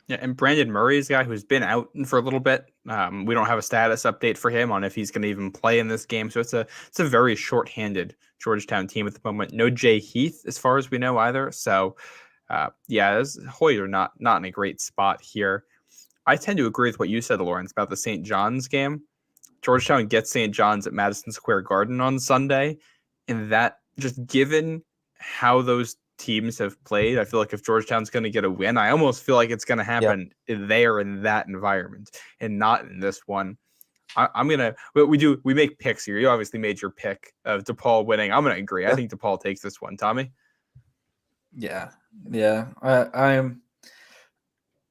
Yeah, and Brandon Murray is a guy who's been out for a little bit. We don't have a status update for him on if he's going to even play in this game. So it's a very short-handed Georgetown team at the moment. No Jay Heath, as far as we know, either. So, Hoyt are not in a great spot here. I tend to agree with what you said, Lawrence, about the St. John's game. Georgetown gets St. John's at Madison Square Garden on Sunday, and that, just given how those teams have played, I feel like if Georgetown's going to get a win, I almost feel like it's going to happen there in that environment and not in this one. We make picks here. You obviously made your pick of DePaul winning. I'm going to agree. I think DePaul takes this one. Tommy? Yeah. I am.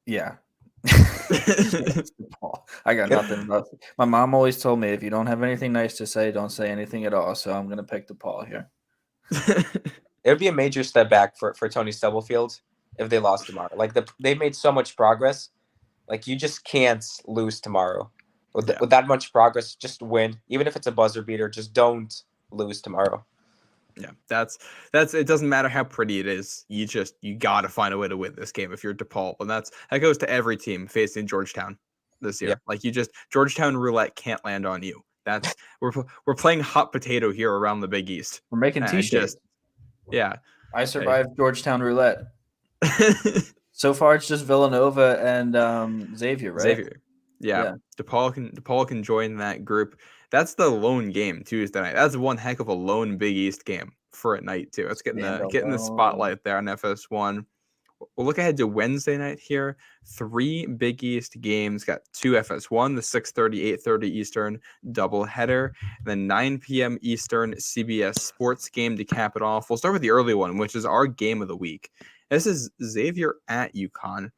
Yeah. I got nothing about it. My mom always told me, if you don't have anything nice to say, don't say anything at all. So I'm going to pick DePaul here. it would be a major step back for Tony Stubblefield if they lost tomorrow. Like they made so much progress. Like you just can't lose tomorrow. Yeah. With that much progress, just win. Even if it's a buzzer beater, just don't lose tomorrow. Yeah, that's it. Doesn't matter how pretty it is. You got to find a way to win this game if you're DePaul, and that goes to every team facing Georgetown this year. Yeah. Like Georgetown roulette can't land on you. That's we're playing hot potato here around the Big East. We're making t-shirts. Yeah. I survived Georgetown roulette. So far, it's just Villanova and Xavier, right? Xavier. Yeah. DePaul can join that group. That's the lone game Tuesday night. That's one heck of a lone Big East game for a night too. It's getting the spotlight there on FS1. We'll look ahead to Wednesday night here. 3 Big East games. Got 2 FS1, the 6:30, 8:30 Eastern doubleheader, and then 9 p.m. Eastern CBS Sports game to cap it off. We'll start with the early one, which is our game of the week. This is Xavier at UConn.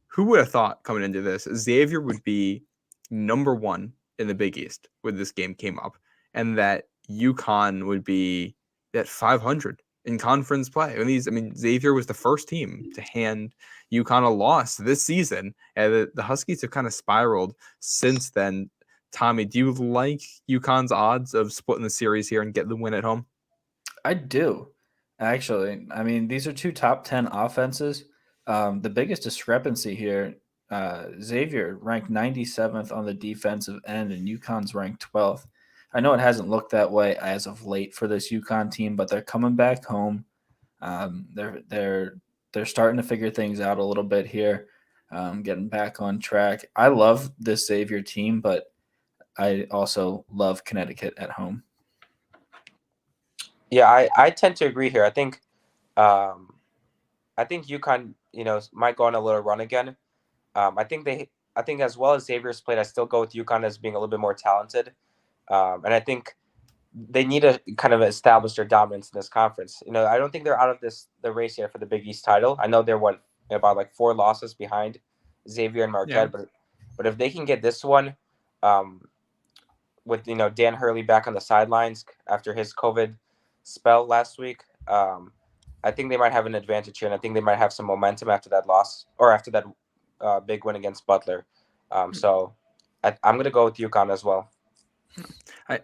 Who would have thought coming into this, Xavier would be number 1 in the Big East when this game came up, and that UConn would be at 500 in conference play. Xavier was the first team to hand UConn a loss this season, and the Huskies have kind of spiraled since then. Tommy, do you like UConn's odds of splitting the series here and getting the win at home? I do, actually. These are 2 top 10 offenses. The biggest discrepancy here, Xavier ranked 97th on the defensive end, and UConn's ranked 12th. I know it hasn't looked that way as of late for this UConn team, but they're coming back home. They're starting to figure things out a little bit here, getting back on track. I love this Xavier team, but I also love Connecticut at home. Yeah, I tend to agree here. I think UConn, might go on a little run again. I think as well as Xavier's played, I still go with UConn as being a little bit more talented. And I think they need to kind of establish their dominance in this conference. I don't think they're out of the race yet for the Big East title. I know they're about like 4 losses behind Xavier and Marquette, but if they can get this one, with Dan Hurley back on the sidelines after his COVID spell last week, I think they might have an advantage here, and I think they might have some momentum after that loss or after that big win against Butler. So I'm going to go with UConn as well.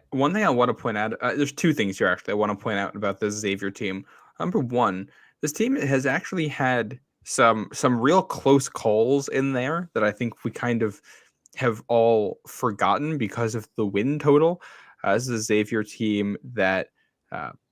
One thing I want to point out, there's 2 things here actually I want to point out about this Xavier team. Number 1, this team has actually had some real close calls in there that I think we kind of have all forgotten because of the win total. This is a Xavier team that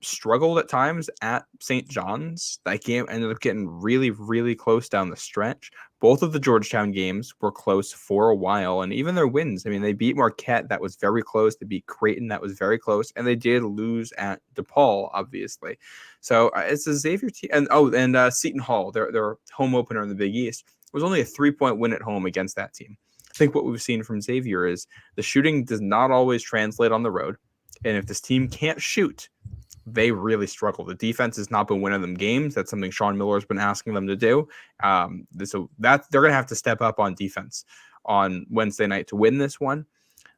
struggled at times at St. John's. That game ended up getting really, really close down the stretch. Both of the Georgetown games were close for a while, and even their wins. They beat Marquette, that was very close. They beat Creighton, that was very close, and they did lose at DePaul, obviously. So it's a Xavier team, and Seton Hall, their home opener in the Big East, was only a 3-point win at home against that team. I think what we've seen from Xavier is the shooting does not always translate on the road, and if this team can't shoot, they really struggle. The defense has not been winning them games. That's something Sean Miller has been asking them to do. So that they're going to have to step up on defense on Wednesday night to win this one.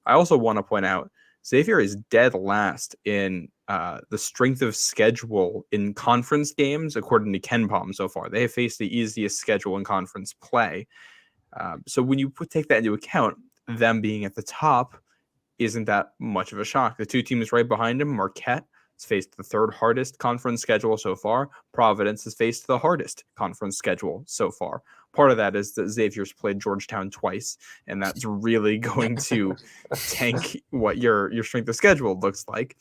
I also want to point out Xavier is dead last in the strength of schedule in conference games, according to KenPom so far. They have faced the easiest schedule in conference play. So when you take that into account, them being at the top isn't that much of a shock. The 2 teams right behind them, Marquette has faced the 3rd hardest conference schedule so far. Providence has faced the hardest conference schedule so far. Part of that is that Xavier's played Georgetown twice, and that's really going to tank what your strength of schedule looks like.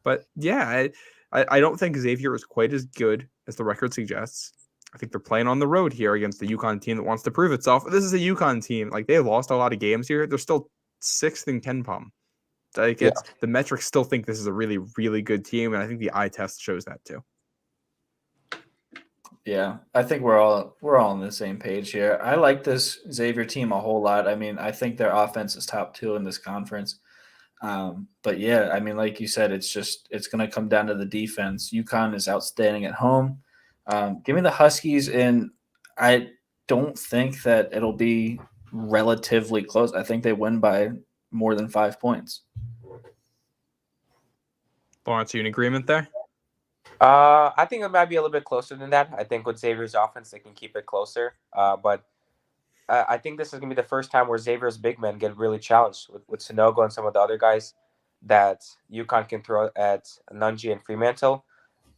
But yeah, I don't think Xavier is quite as good as the record suggests. I think they're playing on the road here against the UConn team that wants to prove itself. This is a UConn team. Like, they've lost a lot of games here. They're still 6th in KenPom. The metrics still think this is a really, really good team, and I think the eye test shows that too. Yeah, I think we're all on the same page here. I like this Xavier team a whole lot. I think their offense is top 2 in this conference. But yeah, like you said, it's going to come down to the defense. UConn is outstanding at home. Give me the Huskies, and I don't think that it'll be relatively close. I think they win by more than 5 points. Lawrence, you in agreement there? I think it might be a little bit closer than that. I think with Xavier's offense, they can keep it closer. But I think this is gonna be the first time where Xavier's big men get really challenged with Sonogo and some of the other guys that UConn can throw at Nunji and Fremantle.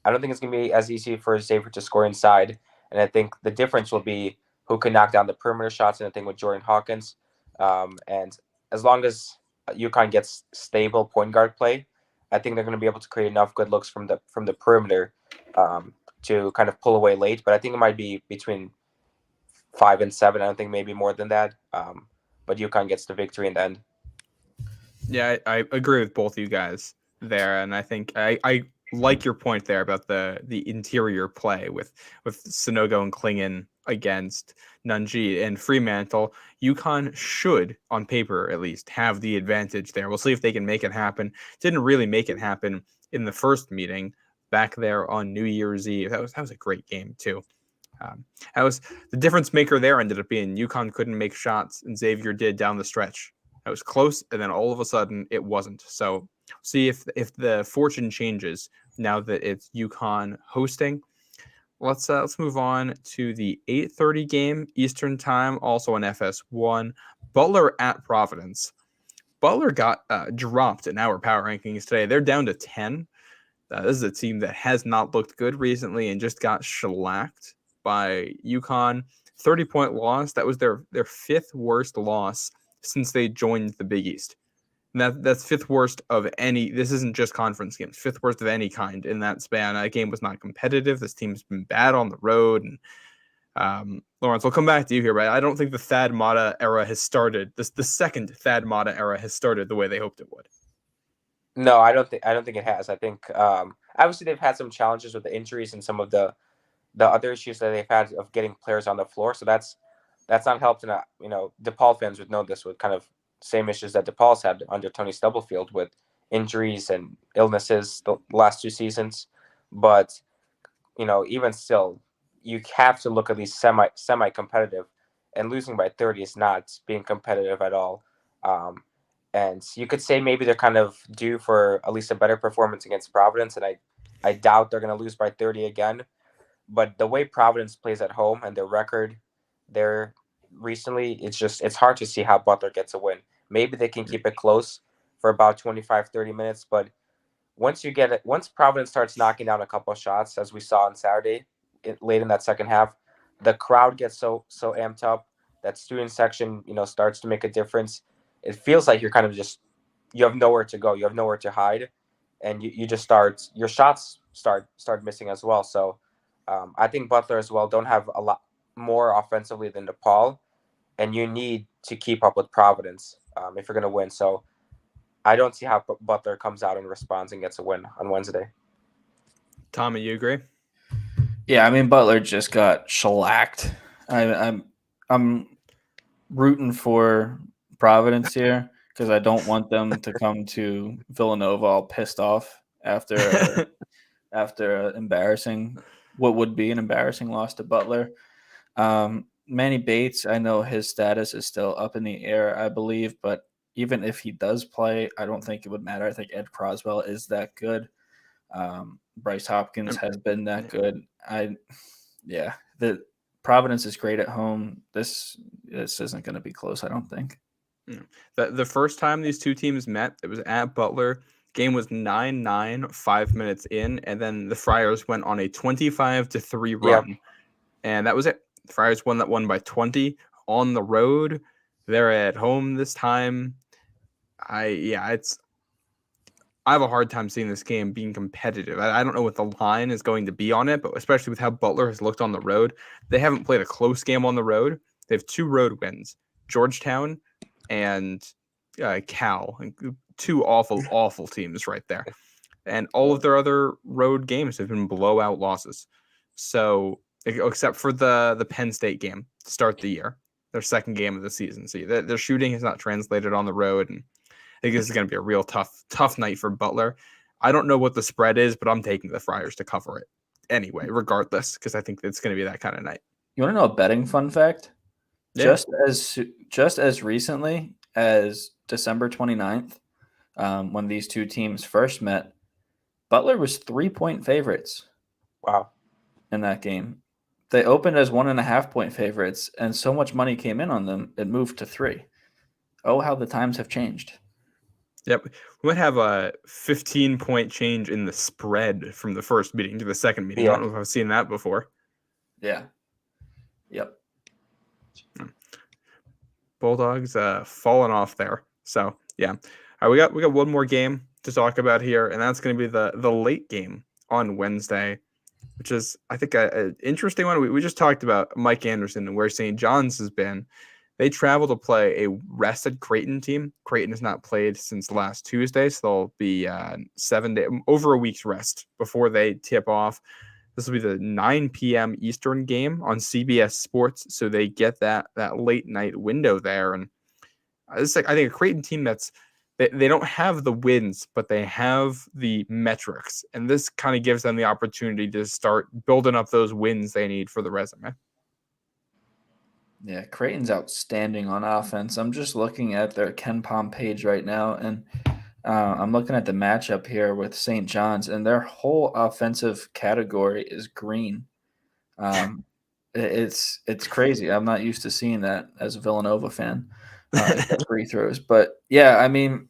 I don't think it's going to be as easy for Xavier to score inside. And I think the difference will be who can knock down the perimeter shots and I think with Jordan Hawkins. And as long as UConn gets stable point guard play, I think they're going to be able to create enough good looks from the perimeter to kind of pull away late. But I think it might be between 5 and 7. I don't think maybe more than that. But UConn gets the victory in the end. Yeah, I agree with both of you guys there, and I think I like your point there about the interior play with Sonogo and Klingon against Nunji and Fremantle. UConn should, on paper at least, have the advantage there. We'll see if they can make it happen. Didn't really make it happen in the first meeting back there on New Year's Eve. That was a great game too. That was the difference maker there. Ended up being UConn couldn't make shots and Xavier did down the stretch. It was close, and then all of a sudden it wasn't. So see if the fortune changes now that it's UConn hosting. Let's move on to the 8:30 game Eastern time, also on FS1. Butler at Providence. Butler got dropped in our power rankings today. They're down to 10. This is a team that has not looked good recently and just got shellacked by UConn. 30-point loss. That was their fifth worst loss since they joined the Big East. And that's fifth worst of any. This isn't just conference games. Fifth worst of any kind in that span. That game was not competitive. This team's been bad on the road. And Lawrence, I'll come back to you here, but I don't think the Thad Matta era has started. The second Thad Matta era has started the way they hoped it would. No, I don't think it has. I think obviously they've had some challenges with the injuries and some of the other issues that they've had of getting players on the floor. So that's not helped. And DePaul fans would know this with kind of same issues that DePaul's had under Tony Stubblefield with injuries and illnesses the last 2 seasons. But even still, you have to look at least semi competitive, and losing by 30 is not being competitive at all. And you could say maybe they're kind of due for at least a better performance against Providence, and I doubt they're going to lose by 30 again. But the way Providence plays at home and their record there recently, it's hard to see how Butler gets a win. Maybe they can keep it close for about 25, 30 minutes. But once Providence starts knocking down a couple of shots, as we saw on Saturday, late in that second half, the crowd gets so amped up. That student section, starts to make a difference. It feels like you're kind of you have nowhere to go. You have nowhere to hide. And you just your shots start missing as well. So I think Butler as well don't have a lot more offensively than DePaul, and you need to keep up with Providence if you're going to win. So I don't see how Butler comes out and responds and gets a win on Wednesday. Tommy, you agree? Yeah, I mean Butler just got shellacked. I'm rooting for Providence here because I don't want them to come to Villanova all pissed off after what would be an embarrassing loss to Butler. Manny Bates, I know his status is still up in the air, I believe, but even if he does play, I don't think it would matter. I think Ed Croswell is that good. Bryce Hopkins has been that good. The Providence is great at home. This isn't going to be close, I don't think. The first time these two teams met, it was at Butler. Game was 9-9, 5 minutes in, and then the Friars went on a 25-3 run. Yeah. And that was it. The Friars won that one by 20 on the road. They're at home this time. I have a hard time seeing this game being competitive. I don't know what the line is going to be on it, but especially with how Butler has looked on the road. They haven't played a close game on the road. They have 2 road wins, Georgetown and Cal. 2 awful teams right there. And all of their other road games have been blowout losses. So, except for the Penn State game to start the year, their second game of the season. So their shooting has not translated on the road, and I think this is going to be a real tough night for Butler. I don't know what the spread is, but I'm taking the Friars to cover it anyway, regardless, because I think it's going to be that kind of night. You want to know a betting fun fact? Yeah. Just as recently as December 29th, when these two teams first met, Butler was 3-point favorites Wow. in that game. They opened as 1.5-point favorites, and so much money came in on them, it moved to 3. Oh, how the times have changed. Yep. We might have a 15-point change in the spread from the first meeting to the second meeting. I Yeah. don't know if I've seen that before. Yeah. Yep. Bulldogs falling off there. So yeah. All right, we got one more game to talk about here, and that's going to be the late game on Wednesday, which is I think an interesting one. We just talked about Mike Anderson and where St. John's has been. They travel to play a rested Creighton team. Creighton has not played since last Tuesday, so they'll be 7 days, over a week's rest before they tip off. This will be the 9 p.m. Eastern game on CBS Sports, so they get that late night window there. And this is, I think, a Creighton team they don't have the wins, but they have the metrics, and this kind of gives them the opportunity to start building up those wins they need for the resume. Yeah, Creighton's outstanding on offense. I'm just looking at their KenPom page right now, and I'm looking at the matchup here with St. John's, and their whole offensive category is green. It's crazy. I'm not used to seeing that as a Villanova fan. Free throws, but yeah, I mean,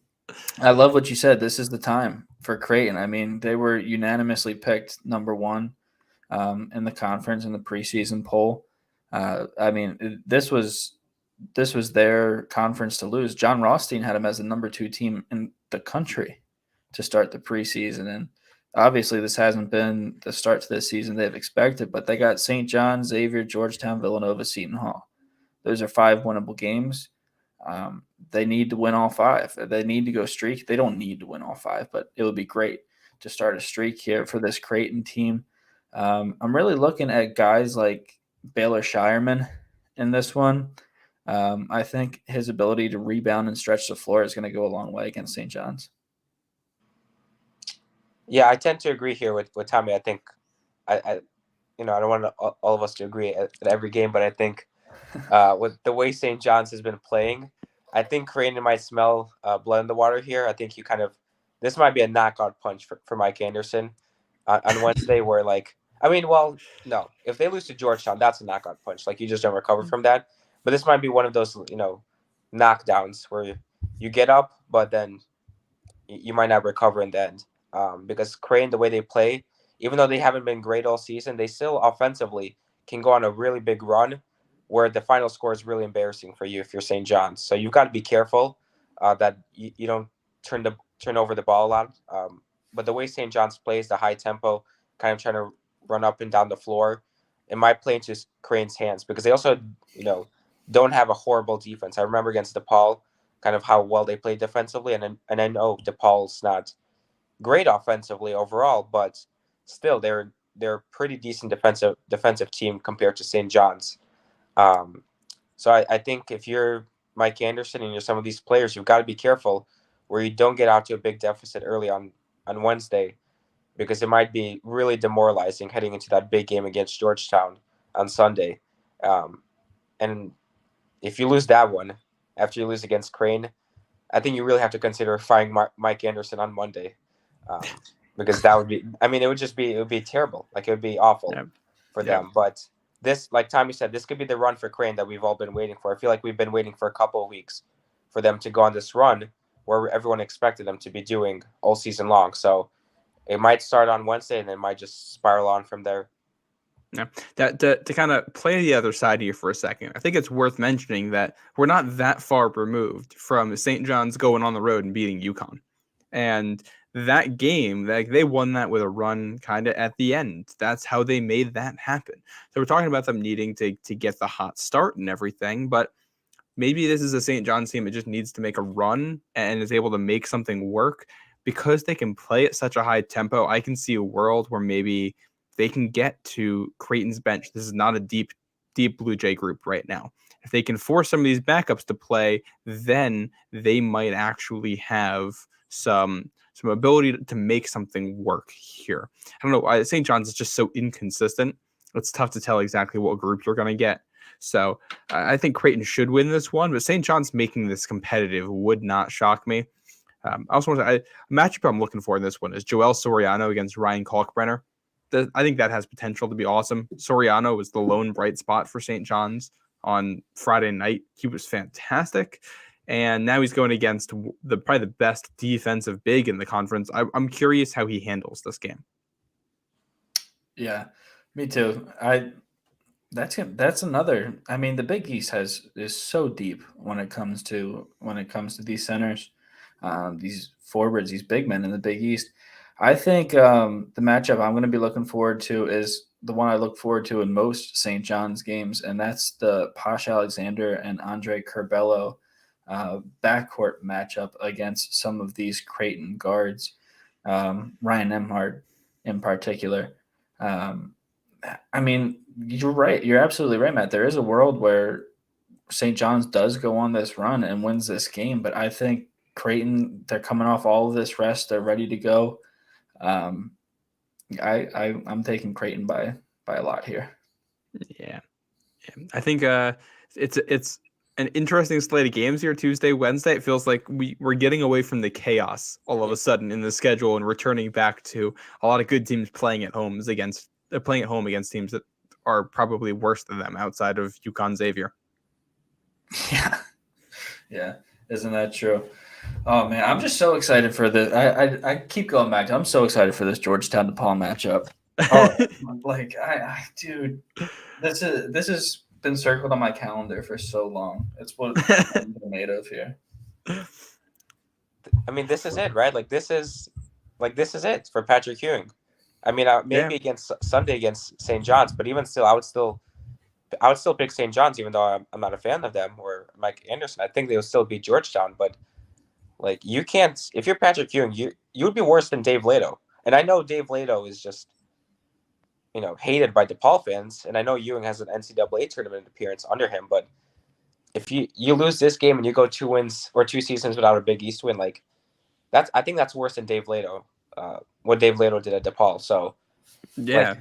I love what you said. This is the time for Creighton. I mean, they were unanimously picked number 1 in the conference in the preseason poll. I mean, this was their conference to lose. John Rothstein had them as the number 2 team in the country to start the preseason, and obviously this hasn't been the start to this season they've expected. But they got St. John, Xavier, Georgetown, Villanova, Seton Hall. Those are 5 winnable games. They need to win all 5. They need to go streak. They don't need to win all 5, but it would be great to start a streak here for this Creighton team. I'm really looking at guys like Baylor Shireman in this one. I think his ability to rebound and stretch the floor is going to go a long way against St. John's. Yeah, I tend to agree here with Tommy. I think I don't want all of us to agree at every game, but I think with the way St. John's has been playing, I think Creighton might smell blood in the water here. I think this might be a knockout punch for Mike Anderson on Wednesday where no, if they lose to Georgetown, that's a knockout punch. Like, you just don't recover from that. But this might be one of those, knockdowns where you get up, but then you might not recover in the end. Because Creighton, the way they play, even though they haven't been great all season, they still offensively can go on a really big run where the final score is really embarrassing for you if you're St. John's. So you've got to be careful that you don't turn over the ball a lot. But the way St. John's plays, the high tempo, kind of trying to run up and down the floor, it might play into Creighton's hands because they also, don't have a horrible defense. I remember against DePaul, kind of how well they played defensively, and I know DePaul's not great offensively overall, but still they're a pretty decent defensive team compared to St. John's. So I think if you're Mike Anderson and you're some of these players, you've got to be careful where you don't get out to a big deficit early on Wednesday, because it might be really demoralizing heading into that big game against Georgetown on Sunday. And if you lose that one after you lose against Crane, I think you really have to consider firing Mike Anderson on Monday. Because that would be, it would be terrible. Like, it would be awful for them. But this, like Tommy said, this could be the run for Crane that we've all been waiting for. I feel like we've been waiting for a couple of weeks for them to go on this run where everyone expected them to be doing all season long. So it might start on Wednesday and it might just spiral on from there. Yeah, to kind of play the other side here for a second, I think it's worth mentioning that we're not that far removed from St. John's going on the road and beating UConn. And that game, they won that with a run kind of at the end. That's how they made that happen. So we're talking about them needing to get the hot start and everything, but maybe this is a St. John's team that just needs to make a run and is able to make something work because they can play at such a high tempo. I can see a world where maybe they can get to Creighton's bench. This is not a deep Blue Jay group right now. If they can force some of these backups to play, then they might actually have some ability to make something work here. I don't know. St. John's is just so inconsistent. It's tough to tell exactly what group you're going to get. So I think Creighton should win this one, but St. John's making this competitive would not shock me. I also want to a matchup I'm looking for in this one is Joel Soriano against Ryan Kalkbrenner. I think that has potential to be awesome. Soriano was the lone bright spot for St. John's on Friday night. He was fantastic. And now he's going against probably the best defensive big in the conference. I'm curious how he handles this game. Yeah, me too. That's another. I mean, the Big East is so deep when it comes to these centers, these forwards, these big men in the Big East. I think the matchup I'm going to be looking forward to is the one I look forward to in most St. John's games, and that's the Posh Alexander and Andre Curbelo backcourt matchup against some of these Creighton guards, Ryan Emhart in particular. I mean, you're right. You're absolutely right, Matt. There is a world where St. John's does go on this run and wins this game, but I think Creighton, they're coming off all of this rest. They're ready to go. I'm taking Creighton by a lot here. Yeah. I think it's an interesting slate of games here. Tuesday, Wednesday. It feels like we're getting away from the chaos all of a sudden in the schedule and returning back to a lot of good teams playing at home against teams that are probably worse than them outside of UConn Xavier. Yeah. Isn't that true? Oh man, I'm just so excited for this. I keep going back to. I'm so excited for this Georgetown DePaul matchup. Dude, this has been circled on my calendar for so long. It's what I'm made of here. I mean, this is it, right? This is it for Patrick Ewing. I mean, maybe against Sunday against St. John's, but even still, I would still pick St. John's, even though I'm not a fan of them or Mike Anderson. I think they would still beat Georgetown, but you can't. If you're Patrick Ewing, you would be worse than Dave Lato. And I know Dave Lato is just, hated by DePaul fans, and I know Ewing has an NCAA tournament appearance under him. But if you lose this game and you go 2 wins or 2 seasons without a Big East win, I think that's worse than Dave Lato. What Dave Lato did at DePaul. So, yeah,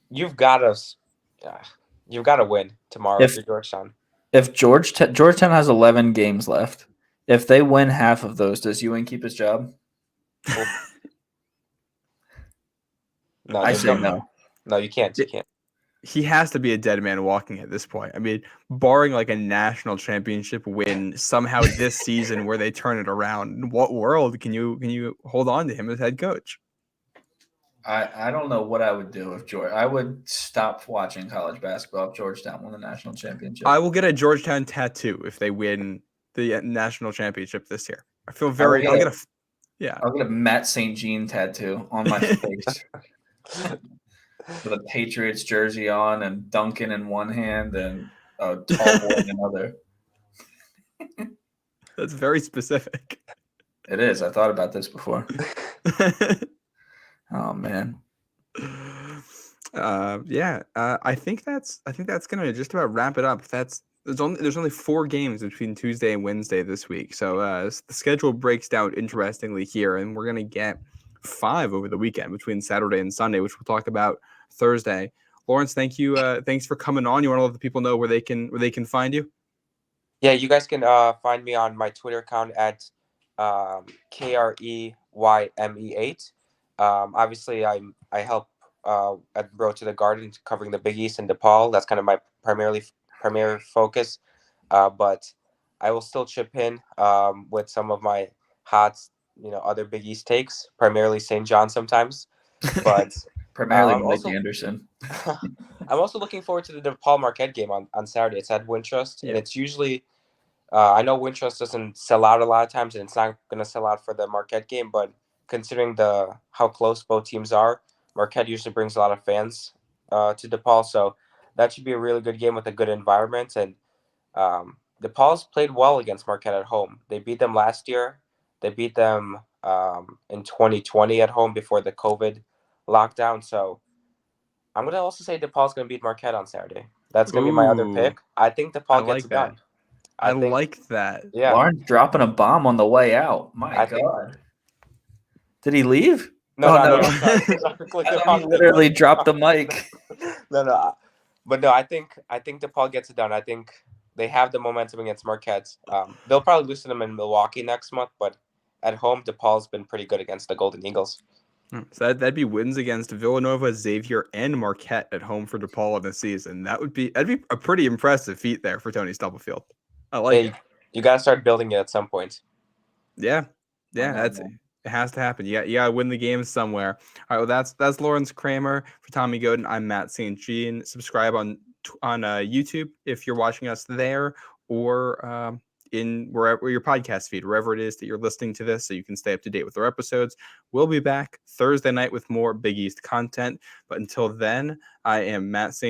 you've got to win tomorrow if you're Georgetown. If Georgetown has 11 games left, if they win half of those, does Ewing keep his job? No, I say no. No, you can't. You can't. He has to be a dead man walking at this point. I mean, barring a national championship win somehow this season where they turn it around, in what world can you hold on to him as head coach? I don't know what I would do if I would stop watching college basketball if Georgetown won the national championship. I will get a Georgetown tattoo if they win the national championship this year. I feel I'll get a Matt St. Jean tattoo on my face. With a Patriots jersey on and Duncan in one hand and a tall boy in another. That's very specific. It is. I thought about this before. Oh man. I think that's gonna just about wrap it up. There's only 4 games between Tuesday and Wednesday this week, so the schedule breaks down interestingly here, and we're gonna get 5 over the weekend between Saturday and Sunday, which we'll talk about Thursday. Lawrence, thank you. Thanks for coming on. You want to let the people know where they can find you? Yeah, you guys can find me on my Twitter account at KREYME8. Obviously, I help at Road to the Garden covering the Big East and DePaul. That's kind of my primary focus. But I will still chip in with some of my hot, other Big East takes, primarily St. John sometimes. But primarily Mike Anderson. I'm also looking forward to the DePaul Marquette game on Saturday. It's at Wintrust, and it's usually I know Wintrust doesn't sell out a lot of times, and it's not going to sell out for the Marquette game. But considering how close both teams are, Marquette usually brings a lot of fans to DePaul, so that should be a really good game with a good environment. And DePaul's played well against Marquette at home. They beat them last year. They beat them in 2020 at home before the COVID lockdown. So I'm going to also say DePaul's going to beat Marquette on Saturday. That's going to be my other pick. I think DePaul gets it done. I like that. Yeah. Lawrence dropping a bomb on the way out. My God. Did he leave? No. He literally dropped the mic. No. But no, I think DePaul gets it done. I think they have the momentum against Marquette. They'll probably lose to them in Milwaukee next month, but at home, DePaul's been pretty good against the Golden Eagles. So that'd be wins against Villanova, Xavier, and Marquette at home for DePaul this season. That'd be a pretty impressive feat there for Tony Stubblefield. I like it. You got to start building it at some point. Yeah, it has to happen. You got to win the game somewhere. All right, well that's Lawrence Kramer for Tommy Godin. I'm Matt St. Jean. Subscribe on YouTube if you're watching us there, or in wherever your podcast feed, wherever it is that you're listening to this, so you can stay up to date with our episodes. We'll be back Thursday night with more Big East content. But until then, I am Matt St.